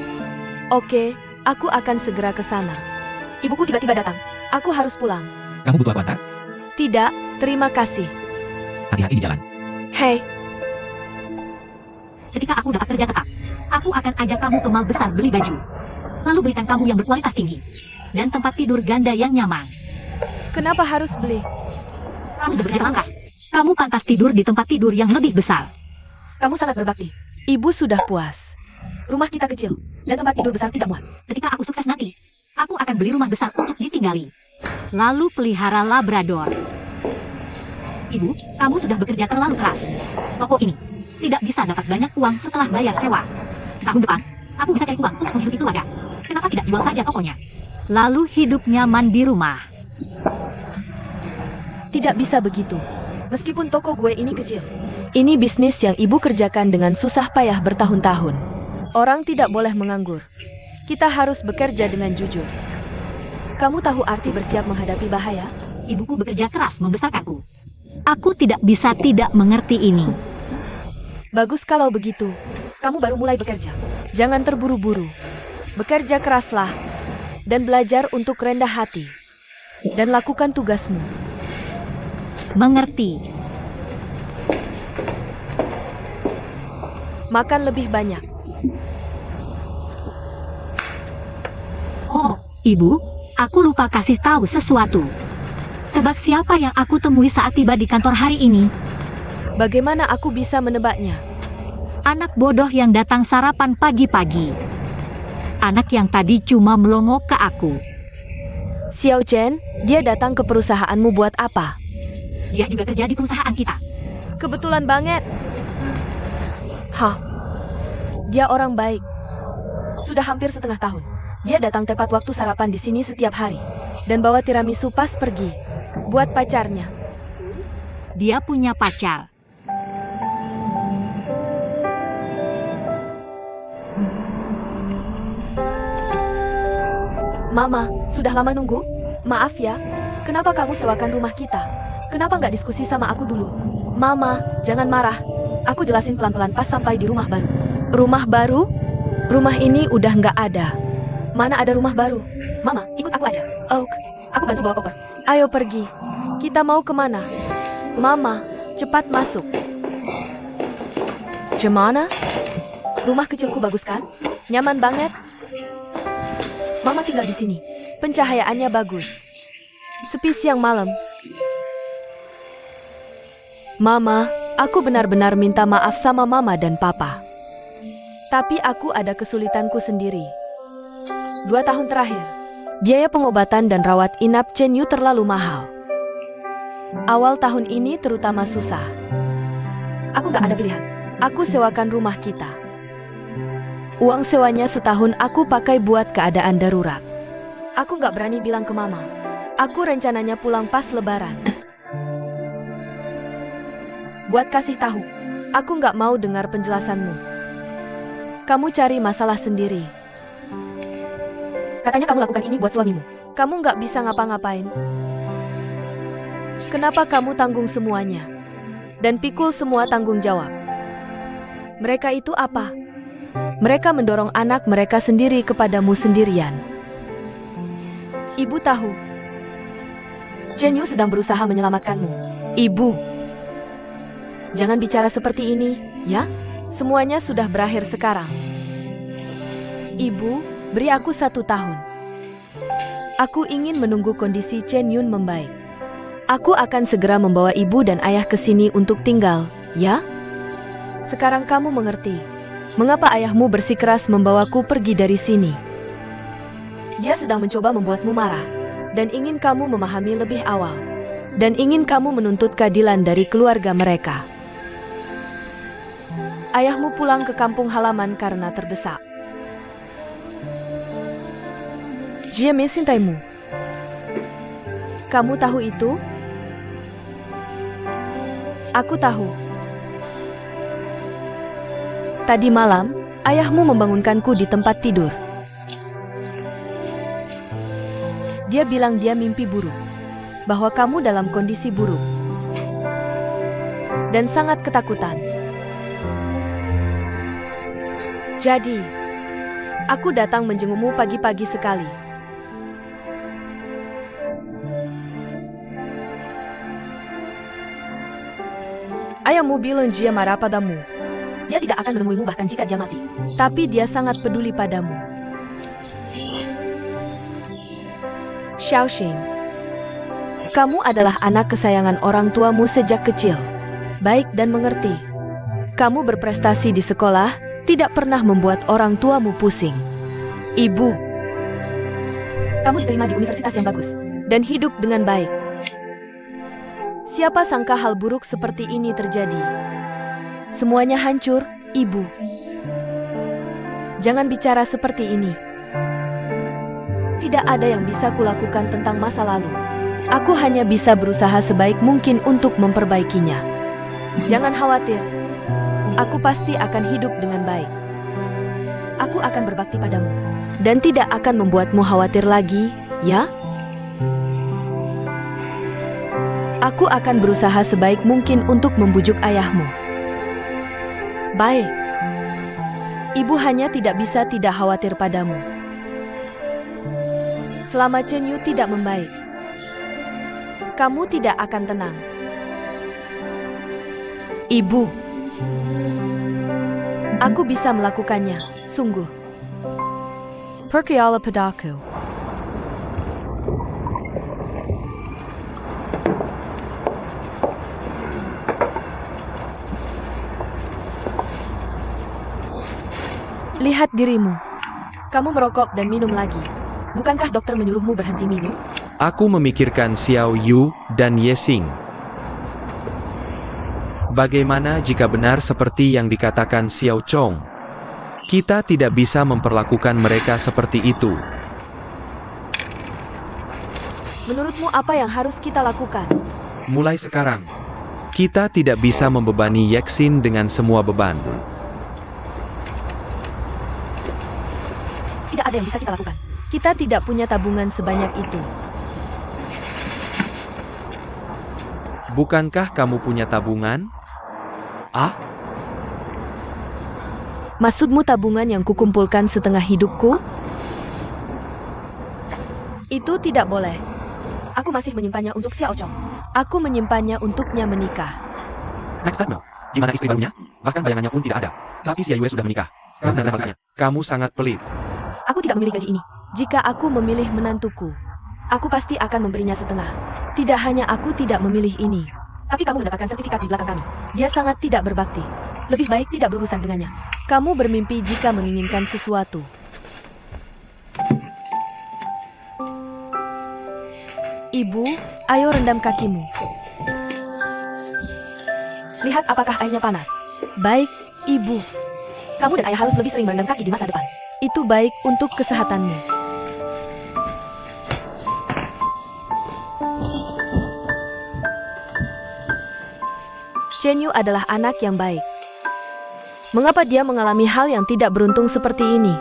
Oke, aku akan segera ke sana. Ibuku tiba-tiba datang. Aku harus pulang. Kamu butuh apa, Tak? Tidak, terima kasih. Hati-hati di jalan. Hei, Ketika aku dapat kerja tetap, aku akan ajak kamu ke mall besar beli baju. Lalu berikan kamu yang berkualitas tinggi. Dan tempat tidur ganda yang nyaman. kenapa harus beli? Kamu sudah bekerja dengan keras. Kamu pantas tidur di tempat tidur yang lebih besar. Kamu sangat berbakti. Ibu sudah puas. Rumah kita kecil, dan tempat tidur besar tidak muat. Ketika aku sukses nanti, aku akan beli rumah besar untuk ditinggali. Lalu pelihara Labrador. Ibu, kamu sudah bekerja terlalu keras. Toko ini tidak bisa dapat banyak uang setelah bayar sewa. Tahun depan, aku bisa cari uang untuk menghidupi keluarga. Kenapa tidak jual saja tokonya? Lalu hidup nyaman di rumah. Tidak bisa begitu. Meskipun toko gue ini kecil. Ini bisnis yang ibu kerjakan dengan susah payah bertahun-tahun. Orang tidak boleh menganggur. Kita harus bekerja dengan jujur. Kamu tahu arti bersiap menghadapi bahaya? Ibuku bekerja keras membesarkanku. Aku tidak bisa tidak mengerti ini. Bagus kalau begitu. Kamu baru mulai bekerja. Jangan terburu-buru. Bekerja keraslah. Dan belajar untuk rendah hati. Dan lakukan tugasmu. Mengerti. Makan lebih banyak. Oh, Ibu, aku lupa kasih tahu sesuatu. Tebak siapa yang aku temui saat tiba di kantor hari ini? Bagaimana aku bisa menebaknya? Anak bodoh yang datang sarapan pagi-pagi. Anak yang tadi cuma melongo ke aku. Xiao Chen, dia datang ke perusahaanmu buat apa? Dia juga kerja di perusahaan kita. Kebetulan banget. Hah, dia orang baik. Sudah hampir setengah tahun. Dia datang tepat waktu sarapan di sini setiap hari. Dan bawa tiramisu pas pergi. Buat pacarnya. Dia punya pacar. Mama, sudah lama nunggu? Maaf ya, kenapa kamu sewakan rumah kita? Kenapa nggak diskusi sama aku dulu? Mama, jangan marah. Aku jelasin pelan-pelan pas sampai di rumah baru. Rumah baru? Rumah ini udah nggak ada. Mana ada rumah baru? Mama, ikut aku aja. Oak, aku bantu bawa koper. Ayo pergi. Kita mau kemana? Mama, cepat masuk. Gimana? Rumah kecilku bagus kan? Nyaman banget. Mama tinggal di sini. Pencahayaannya bagus. Sepi siang malam. Mama, aku benar-benar minta maaf sama Mama dan Papa. Tapi aku ada kesulitanku sendiri. 2 tahun terakhir, biaya pengobatan dan rawat inap Chen Yu terlalu mahal. Awal tahun ini terutama susah. Aku nggak ada pilihan. Aku sewakan rumah kita. Uang sewanya setahun aku pakai buat keadaan darurat. Aku nggak berani bilang ke Mama. Aku rencananya pulang pas Lebaran. Buat kasih tahu, aku nggak mau dengar penjelasanmu. Kamu cari masalah sendiri. Katanya kamu lakukan ini buat suamimu. Kamu nggak bisa ngapa-ngapain. Kenapa kamu tanggung semuanya? Dan pikul semua tanggung jawab. Mereka itu apa? Mereka mendorong anak mereka sendiri kepadamu sendirian. Ibu tahu. Chen Yu sedang berusaha menyelamatkanmu. Ibu. Jangan bicara seperti ini, ya? Semuanya sudah berakhir sekarang. Ibu, beri aku 1 tahun. Aku ingin menunggu kondisi Chen Yun membaik. Aku akan segera membawa ibu dan ayah ke sini untuk tinggal, ya? Sekarang kamu mengerti. Mengapa ayahmu bersikeras membawaku pergi dari sini? Dia sedang mencoba membuatmu marah. Dan ingin kamu memahami lebih awal. Dan ingin kamu menuntut keadilan dari keluarga mereka. Ayahmu pulang ke kampung halaman karena terdesak. Dia mencintaimu. Kamu tahu itu? Aku tahu. Tadi malam, ayahmu membangunkanku di tempat tidur. Dia bilang dia mimpi buruk. Bahwa kamu dalam kondisi buruk. Dan sangat ketakutan. Jadi, aku datang menjengukmu pagi-pagi sekali. Ayahmu bilang dia marah padamu. Dia tidak akan menemuimu bahkan jika dia mati. Tapi dia sangat peduli padamu. Xiaoxing, kamu adalah anak kesayangan orang tuamu sejak kecil. Baik dan mengerti. Kamu berprestasi di sekolah, tidak pernah membuat orang tuamu pusing. Ibu, kamu diterima di universitas yang bagus, dan hidup dengan baik. Siapa sangka hal buruk seperti ini terjadi? Semuanya hancur, Ibu. Jangan bicara seperti ini. Tidak ada yang bisa kulakukan tentang masa lalu. Aku hanya bisa berusaha sebaik mungkin untuk memperbaikinya. Jangan khawatir. Aku pasti akan hidup dengan baik. Aku akan berbakti padamu. Dan tidak akan membuatmu khawatir lagi, ya? Aku akan berusaha sebaik mungkin untuk membujuk ayahmu. Baik. Ibu hanya tidak bisa tidak khawatir padamu. Selama Chen Yu tidak membaik, kamu tidak akan tenang. Ibu, aku bisa melakukannya, sungguh. Percaya padaku. Lihat dirimu. Kamu merokok dan minum lagi. Bukankah dokter menyuruhmu berhenti minum? Aku memikirkan Xiao Yu dan Ye Xing. Bagaimana jika benar seperti yang dikatakan Xiao Chong? Kita tidak bisa memperlakukan mereka seperti itu. Menurutmu apa yang harus kita lakukan? Mulai sekarang, kita tidak bisa membebani Yexin dengan semua beban. Tidak ada yang bisa kita lakukan. Kita tidak punya tabungan sebanyak itu. Bukankah kamu punya tabungan? Ah? Maksudmu tabungan yang kukumpulkan setengah hidupku? Itu tidak boleh. Aku masih menyimpannya untuk Xiao Chong. Aku menyimpannya untuknya menikah. Next time, di mana istri barunya? Bahkan bayangannya pun tidak ada. Tapi Xia Yue sudah menikah. Karena makanya, kamu sangat pelit. Aku tidak memilih gaji ini. Jika aku memilih menantuku, aku pasti akan memberinya setengah. Tidak hanya aku tidak memilih ini, tapi kamu mendapatkan sertifikat di belakang kami. Dia sangat tidak berbakti. Lebih baik tidak berurusan dengannya. Kamu bermimpi jika menginginkan sesuatu. Ibu, ayo rendam kakimu. Lihat apakah airnya panas. Baik, Ibu. Kamu dan ayah harus lebih sering merendam kaki di masa depan. Itu baik untuk kesehatanmu. Chen Yu adalah anak yang baik. Mengapa dia mengalami hal yang tidak beruntung seperti ini?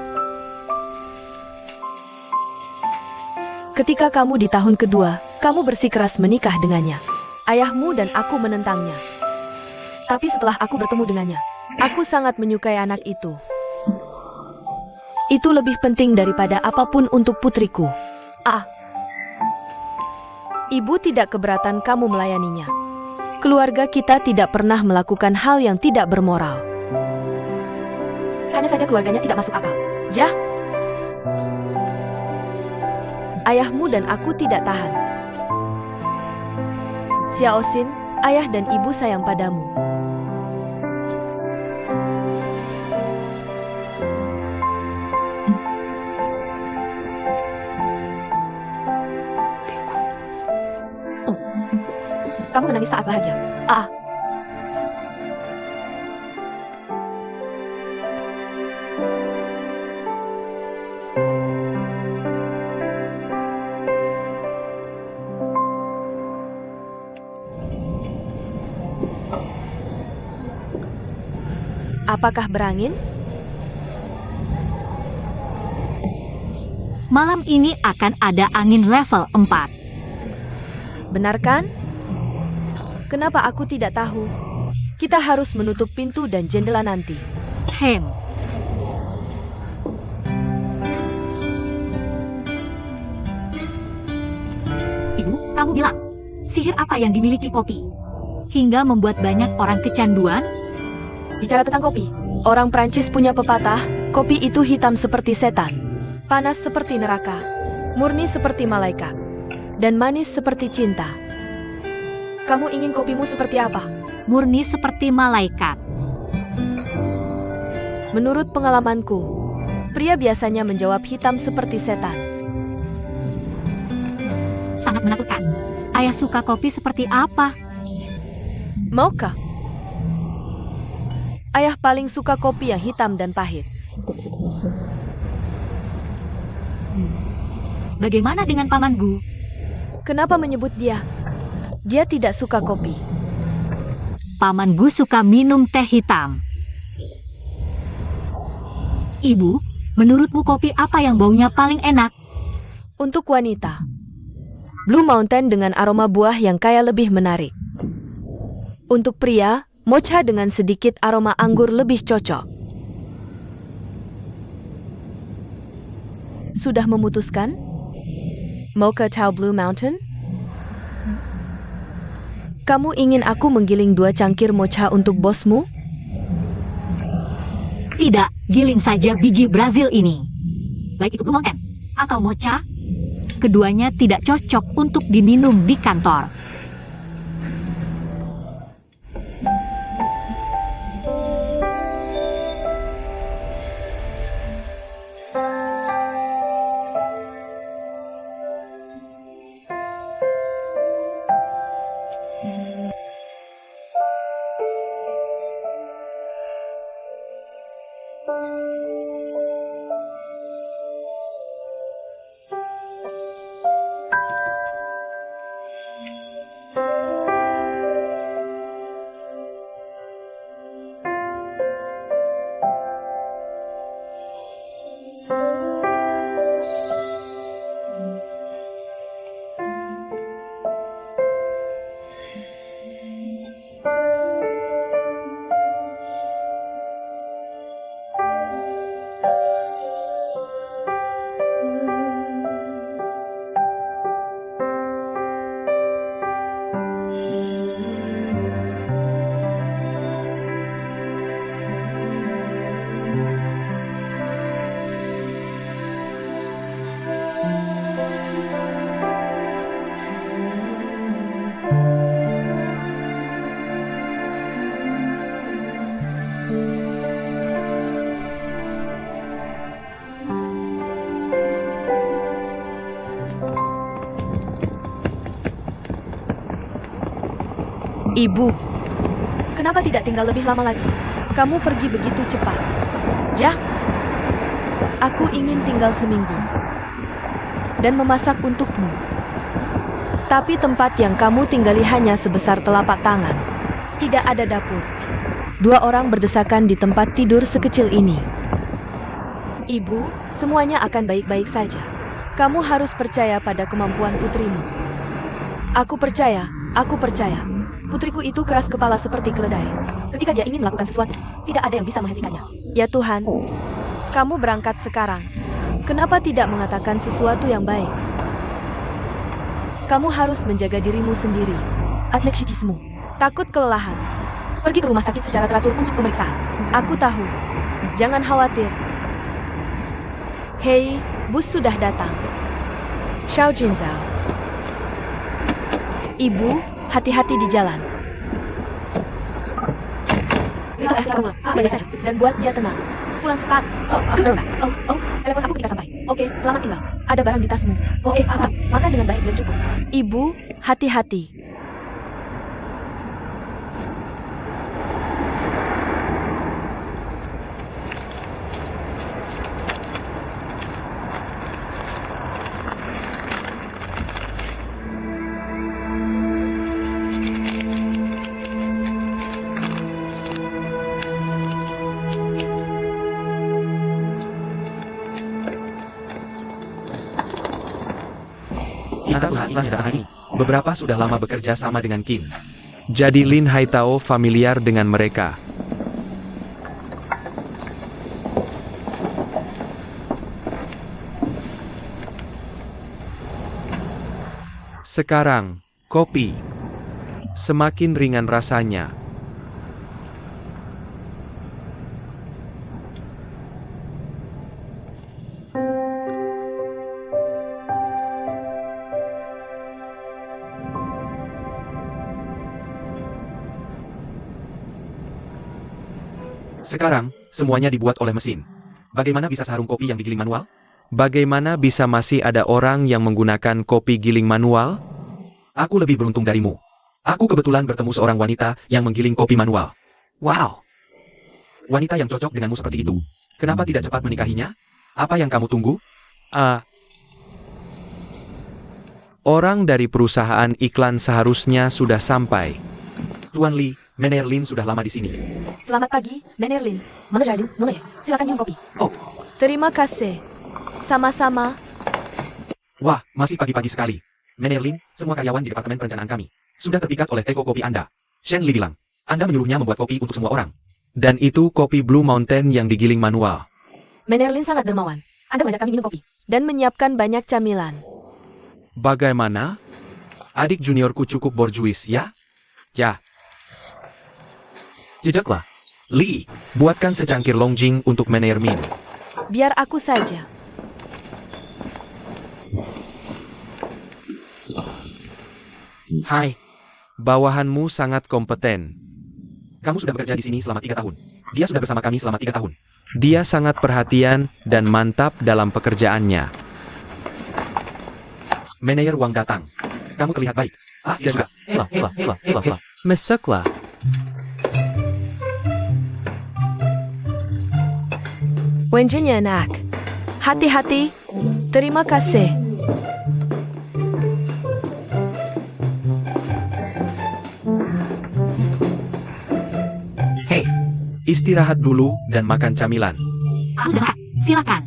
Ketika kamu di tahun kedua, kamu bersikeras menikah dengannya. Ayahmu dan aku menentangnya. Tapi setelah aku bertemu dengannya, aku sangat menyukai anak itu. Itu lebih penting daripada apapun untuk putriku. Ibu tidak keberatan kamu melayaninya. Keluarga kita tidak pernah melakukan hal yang tidak bermoral. Hanya saja keluarganya tidak masuk akal. Jah. Ayahmu dan aku tidak tahan. Xiao Xin, ayah dan ibu sayang padamu. Kamu menangis saat bahagia. Apakah berangin? Malam ini akan ada angin level 4. Benar kan? Kenapa aku tidak tahu? Kita harus menutup pintu dan jendela nanti. Ibu, kamu bilang, sihir apa yang dimiliki kopi? Hingga membuat banyak orang kecanduan? Bicara tentang kopi, orang Prancis punya pepatah, kopi itu hitam seperti setan, panas seperti neraka, murni seperti malaikat, dan manis seperti cinta. Kamu ingin kopimu seperti apa? Murni seperti malaikat. Menurut pengalamanku, pria biasanya menjawab hitam seperti setan. Sangat menakutkan. Ayah suka kopi seperti apa? Maukah? Ayah paling suka kopi yang hitam dan pahit. Bagaimana dengan Paman Gu? Kenapa menyebut dia? Dia tidak suka kopi. Paman Gu suka minum teh hitam. Ibu, menurutmu kopi apa yang baunya paling enak? Untuk wanita, Blue Mountain dengan aroma buah yang kaya lebih menarik. Untuk pria, mocha dengan sedikit aroma anggur lebih cocok. Sudah memutuskan? Mocha atau Blue Mountain? Kamu ingin aku menggiling 2 cangkir mocha untuk bosmu? Tidak, giling saja biji Brazil ini. Baik itu Blue Mountain atau mocha, keduanya tidak cocok untuk diminum di kantor. Ibu, kenapa tidak tinggal lebih lama lagi? Kamu pergi begitu cepat. Jah, aku ingin tinggal seminggu dan memasak untukmu. Tapi tempat yang kamu tinggali hanya sebesar telapak tangan. Tidak ada dapur. 2 orang berdesakan di tempat tidur sekecil ini. Ibu, semuanya akan baik-baik saja. Kamu harus percaya pada kemampuan putrimu. Aku percaya. Putriku itu keras kepala seperti keledai. Ketika dia ingin melakukan sesuatu, tidak ada yang bisa menghentikannya. Ya Tuhan, kamu berangkat sekarang. Kenapa tidak mengatakan sesuatu yang baik? Kamu harus menjaga dirimu sendiri. Adneksitismu. Takut kelelahan. Pergi ke rumah sakit secara teratur untuk pemeriksaan. Aku tahu. Jangan khawatir. Hei, bus sudah datang. Xiao Jinzhao. Ibu, hati-hati di jalan. Beritahu kamu, baik saja, dan buat dia tenang. Pulang cepat. Telepon aku ketika sampai. Oke, selamat tinggal. Ada barang di tasmu. Oke, makan dengan baik dan cukup. Ibu, hati-hati. Kita perusahaan iklan yang datang hari ini. Beberapa sudah lama bekerja sama dengan Kim. Jadi Lin Haitao familiar dengan mereka. Sekarang, kopi. Semakin ringan rasanya. Sekarang, semuanya dibuat oleh mesin. Bagaimana bisa seharum kopi yang digiling manual? Bagaimana bisa masih ada orang yang menggunakan kopi giling manual? Aku lebih beruntung darimu. Aku kebetulan bertemu seorang wanita yang menggiling kopi manual. Wow! Wanita yang cocok denganmu seperti itu. Kenapa tidak cepat menikahinya? Apa yang kamu tunggu? Orang dari perusahaan iklan seharusnya sudah sampai. Tuan Lee, Mener Lin sudah lama di sini. Selamat pagi, Mener Lin. Mana Jardin? Mulai. Silakan minum kopi. Oh. Terima kasih. Sama-sama. Wah, masih pagi-pagi sekali. Mener Lin, semua karyawan di departemen perencanaan kami sudah terpikat oleh teko kopi Anda. Shen Li bilang, Anda menyuruhnya membuat kopi untuk semua orang. Dan itu kopi Blue Mountain yang digiling manual. Mener Lin sangat dermawan. Anda mengajak kami minum kopi dan menyiapkan banyak camilan. Bagaimana? Adik juniorku cukup borjuis, ya? Ya. Jejaklah. Lee, buatkan secangkir longjing untuk Mener Min. Biar aku saja. Hai. Bawahanmu sangat kompeten. Kamu sudah bekerja di sini selama 3 tahun. Dia sudah bersama kami selama 3 tahun. Dia sangat perhatian dan mantap dalam pekerjaannya. Manajer Wang datang. Kamu terlihat baik. Dia juga. Hela. Meseklah. Wenjennya enak. Hati-hati. Terima kasih. Hei, istirahat dulu dan makan camilan. Sudah, silakan.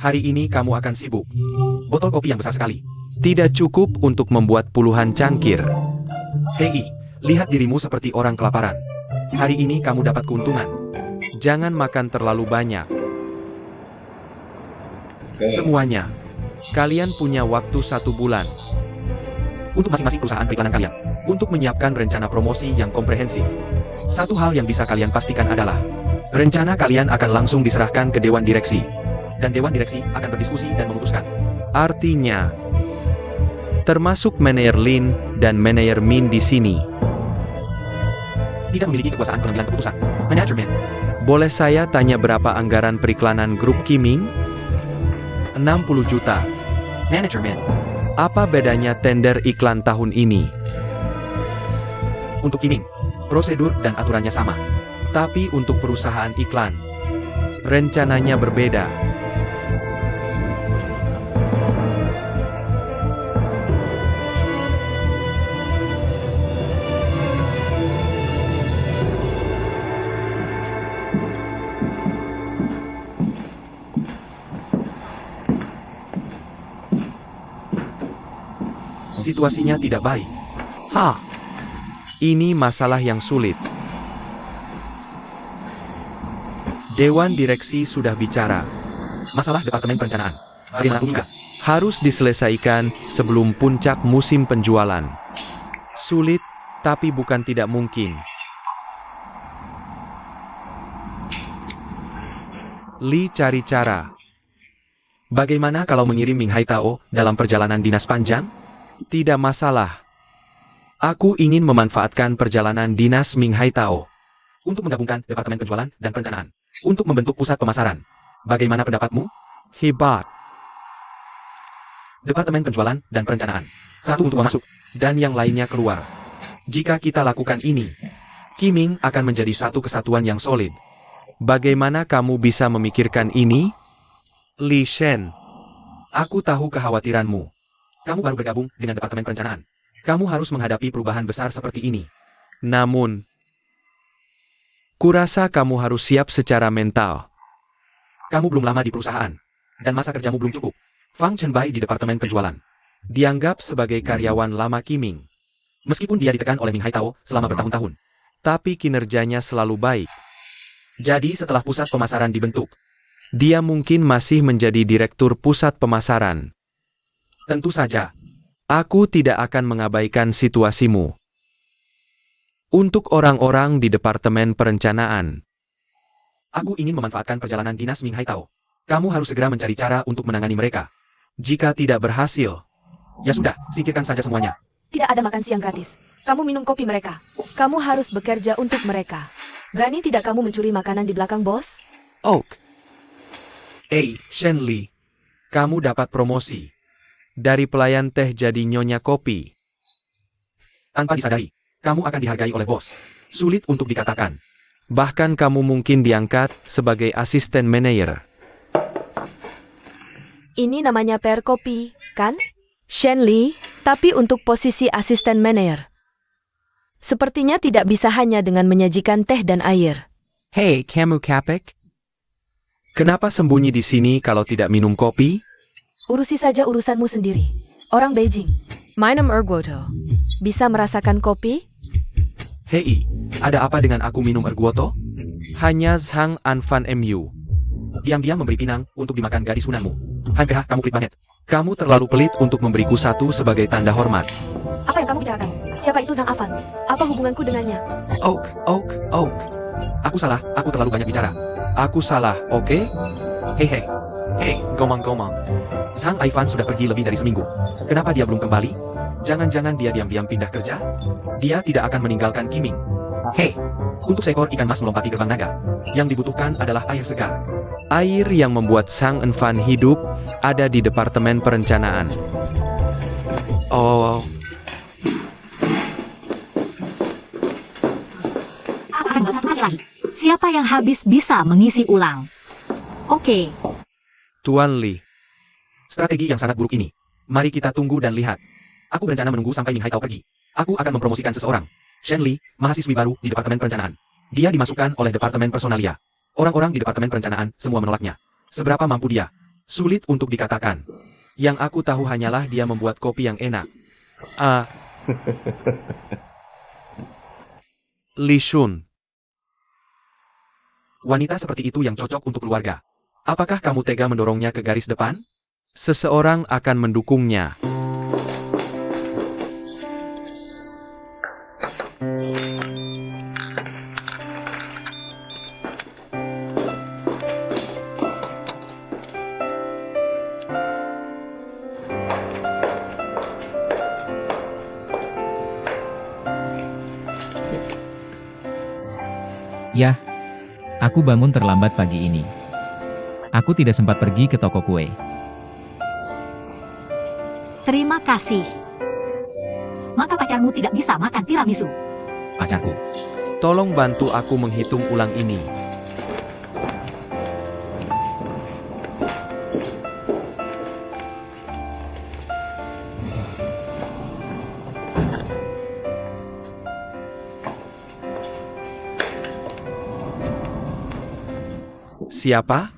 Hari ini kamu akan sibuk. Botol kopi yang besar sekali. Tidak cukup untuk membuat puluhan cangkir. Hei, lihat dirimu seperti orang kelaparan. Hari ini kamu dapat keuntungan. Jangan makan terlalu banyak. Semuanya. Kalian punya waktu 1 bulan. Untuk masing-masing perusahaan periklanan kalian. Untuk menyiapkan rencana promosi yang komprehensif. Satu hal yang bisa kalian pastikan adalah rencana kalian akan langsung diserahkan ke Dewan Direksi. Dan Dewan Direksi akan berdiskusi dan memutuskan. Artinya, termasuk Manajer Lin dan Manajer Min di sini. Tidak memiliki kekuasaan pengambilan keputusan. Manajemen. Boleh saya tanya berapa anggaran periklanan grup Kiming? 60 juta. Manajemen. Apa bedanya tender iklan tahun ini? Untuk Kiming, prosedur dan aturannya sama. Tapi untuk perusahaan iklan, rencananya berbeda. Situasinya tidak baik. Ini masalah yang sulit. Dewan direksi sudah bicara. Masalah departemen perencanaan, bagaimanapun juga, harus diselesaikan sebelum puncak musim penjualan. Sulit, tapi bukan tidak mungkin. Li cari cara. Bagaimana kalau mengirim Ming Haitao dalam perjalanan dinas panjang? Tidak masalah. Aku ingin memanfaatkan perjalanan dinas Ming Haitao untuk menggabungkan departemen penjualan dan perencanaan, untuk membentuk pusat pemasaran. Bagaimana pendapatmu? Hebat. Departemen penjualan dan perencanaan. Satu untuk masuk, dan yang lainnya keluar. Jika kita lakukan ini, Kiming akan menjadi satu kesatuan yang solid. Bagaimana kamu bisa memikirkan ini? Li Shen, aku tahu kekhawatiranmu. Kamu baru bergabung dengan Departemen Perencanaan. Kamu harus menghadapi perubahan besar seperti ini. Namun, kurasa kamu harus siap secara mental. Kamu belum lama di perusahaan, dan masa kerjamu belum cukup. Fang Chenbai di Departemen Penjualan dianggap sebagai karyawan lama Kiming. Meskipun dia ditekan oleh Ming Haitao selama bertahun-tahun, tapi kinerjanya selalu baik. Jadi setelah pusat pemasaran dibentuk, dia mungkin masih menjadi direktur pusat pemasaran. Tentu saja, aku tidak akan mengabaikan situasimu. Untuk orang-orang di Departemen Perencanaan, aku ingin memanfaatkan perjalanan dinas Ming Haitao. Kamu harus segera mencari cara untuk menangani mereka. Jika tidak berhasil, ya sudah, singkirkan saja semuanya. Tidak ada makan siang gratis. Kamu minum kopi mereka. Kamu harus bekerja untuk mereka. Berani tidak kamu mencuri makanan di belakang bos? Oak. Shen Li, kamu dapat promosi. Dari pelayan teh jadi nyonya kopi. Tanpa disadari, kamu akan dihargai oleh bos. Sulit untuk dikatakan. Bahkan kamu mungkin diangkat sebagai asisten manajer. Ini namanya pair kopi, kan? Shen Li, tapi untuk posisi asisten manajer. Sepertinya tidak bisa hanya dengan menyajikan teh dan air. Hei, kamu Kapek. Kenapa sembunyi di sini kalau tidak minum kopi? Urusi saja urusanmu sendiri. Orang Beijing. Minum ergoto. Bisa merasakan kopi? Hei, ada apa dengan aku minum ergoto? Hanya Zhang Anfan MU. Diam-diam memberi pinang untuk dimakan gadis hunanmu. Hai PH, kamu pelit banget. Kamu terlalu pelit untuk memberiku satu sebagai tanda hormat. Apa yang kamu bicarakan? Siapa itu Zhang Afan? Apa hubunganku dengannya? Oak. Aku salah, aku terlalu banyak bicara. Aku salah, oke? Hei, gomang. Zhang Aifan sudah pergi lebih dari seminggu. Kenapa dia belum kembali? Jangan-jangan dia diam-diam pindah kerja? Dia tidak akan meninggalkan Kiming. Hei, untuk seekor ikan mas melompati gerbang naga, yang dibutuhkan adalah air segar. Air yang membuat Zhang Enfan hidup ada di Departemen Perencanaan. Oh, Akan satu lagi. Siapa yang habis bisa mengisi ulang? Oke. Tuan Li. Strategi yang sangat buruk ini. Mari kita tunggu dan lihat. Aku berencana menunggu sampai Ming Haitao pergi. Aku akan mempromosikan seseorang. Shen Li, mahasiswi baru di Departemen Perencanaan. Dia dimasukkan oleh Departemen Personalia. Orang-orang di Departemen Perencanaan semua menolaknya. Seberapa mampu dia? Sulit untuk dikatakan. Yang aku tahu hanyalah dia membuat kopi yang enak. Li Shun. Wanita seperti itu yang cocok untuk keluarga. Apakah kamu tega mendorongnya ke garis depan? Seseorang akan mendukungnya. Yah, aku bangun terlambat pagi ini. Aku tidak sempat pergi ke toko kue. Terima kasih. Maka pacarmu tidak bisa makan tiramisu. pacarku. Tolong bantu aku menghitung ulang ini. Siapa?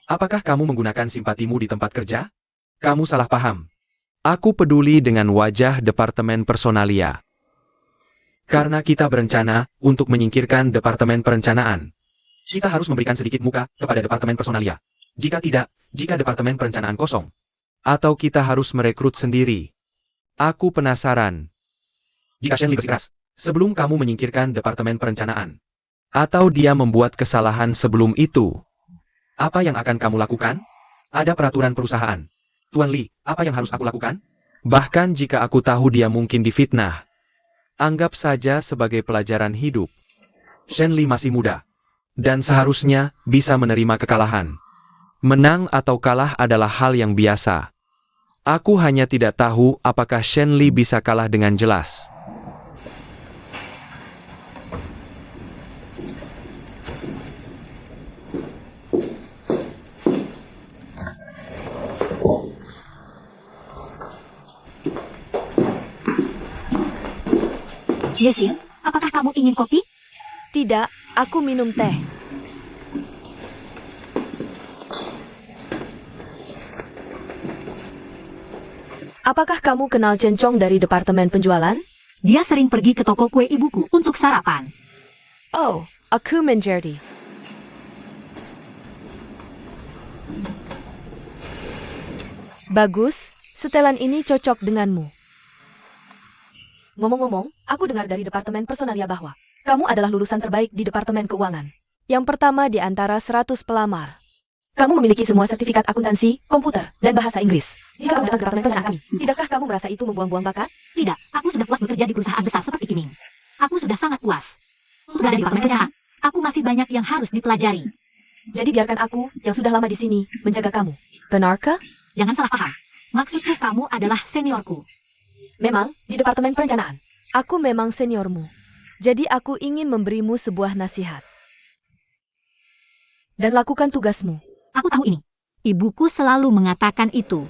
Apakah kamu menggunakan simpatimu di tempat kerja? Kamu salah paham. Aku peduli dengan wajah Departemen Personalia. Karena kita berencana untuk menyingkirkan Departemen Perencanaan. Kita harus memberikan sedikit muka kepada Departemen Personalia. Jika tidak, jika Departemen Perencanaan kosong. Atau kita harus merekrut sendiri. Aku penasaran. Jika Shenli bersikeras, sebelum kamu menyingkirkan Departemen Perencanaan. Atau dia membuat kesalahan sebelum itu. Apa yang akan kamu lakukan? Ada peraturan perusahaan. Tuan Li, apa yang harus aku lakukan? Bahkan jika aku tahu dia mungkin difitnah. Anggap saja sebagai pelajaran hidup. Shenli masih muda. Dan seharusnya bisa menerima kekalahan. Menang atau kalah adalah hal yang biasa. Aku hanya tidak tahu apakah Shenli bisa kalah dengan jelas. Yesin, apakah kamu ingin kopi? Tidak, aku minum teh. Apakah kamu kenal Cencong dari Departemen Penjualan? Dia sering pergi ke toko kue ibuku untuk sarapan. Oh, aku mengerti. Bagus, setelan ini cocok denganmu. Ngomong-ngomong, aku dengar dari Departemen Personalia bahwa kamu adalah lulusan terbaik di Departemen Keuangan. Yang pertama di antara 100 pelamar. Kamu memiliki semua sertifikat akuntansi, komputer, dan bahasa Inggris. Jika kamu datang ke Departemen Perencanaan kami, tidakkah kamu merasa itu membuang-buang bakat? Tidak, aku sudah puas bekerja di perusahaan besar seperti Kiming. Aku sudah sangat puas. Untuk berada di Departemen Perencanaan, aku masih banyak yang harus dipelajari. Jadi biarkan aku, yang sudah lama di sini, menjaga kamu. Benarkah? Jangan salah paham. Maksudku kamu adalah seniorku. Memang, di Departemen Perencanaan. Aku memang seniormu. Jadi aku ingin memberimu sebuah nasihat. Dan lakukan tugasmu. Aku tahu ini. Ibuku selalu mengatakan itu.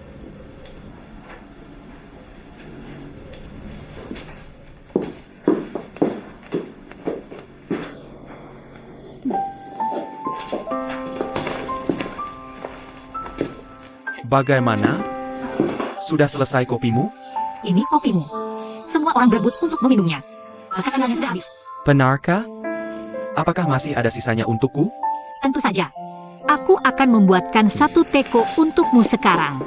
Bagaimana? Sudah selesai kopimu? Ini kopimu. Semua orang berebut untuk meminumnya. Masakannya sudah habis. Benarkah? Apakah masih ada sisanya untukku? Tentu saja. Aku akan membuatkan satu teko untukmu sekarang.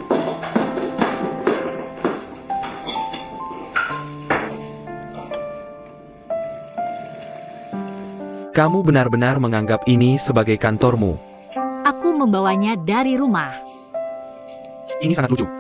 Kamu benar-benar menganggap ini sebagai kantormu. Aku membawanya dari rumah. Ini sangat lucu.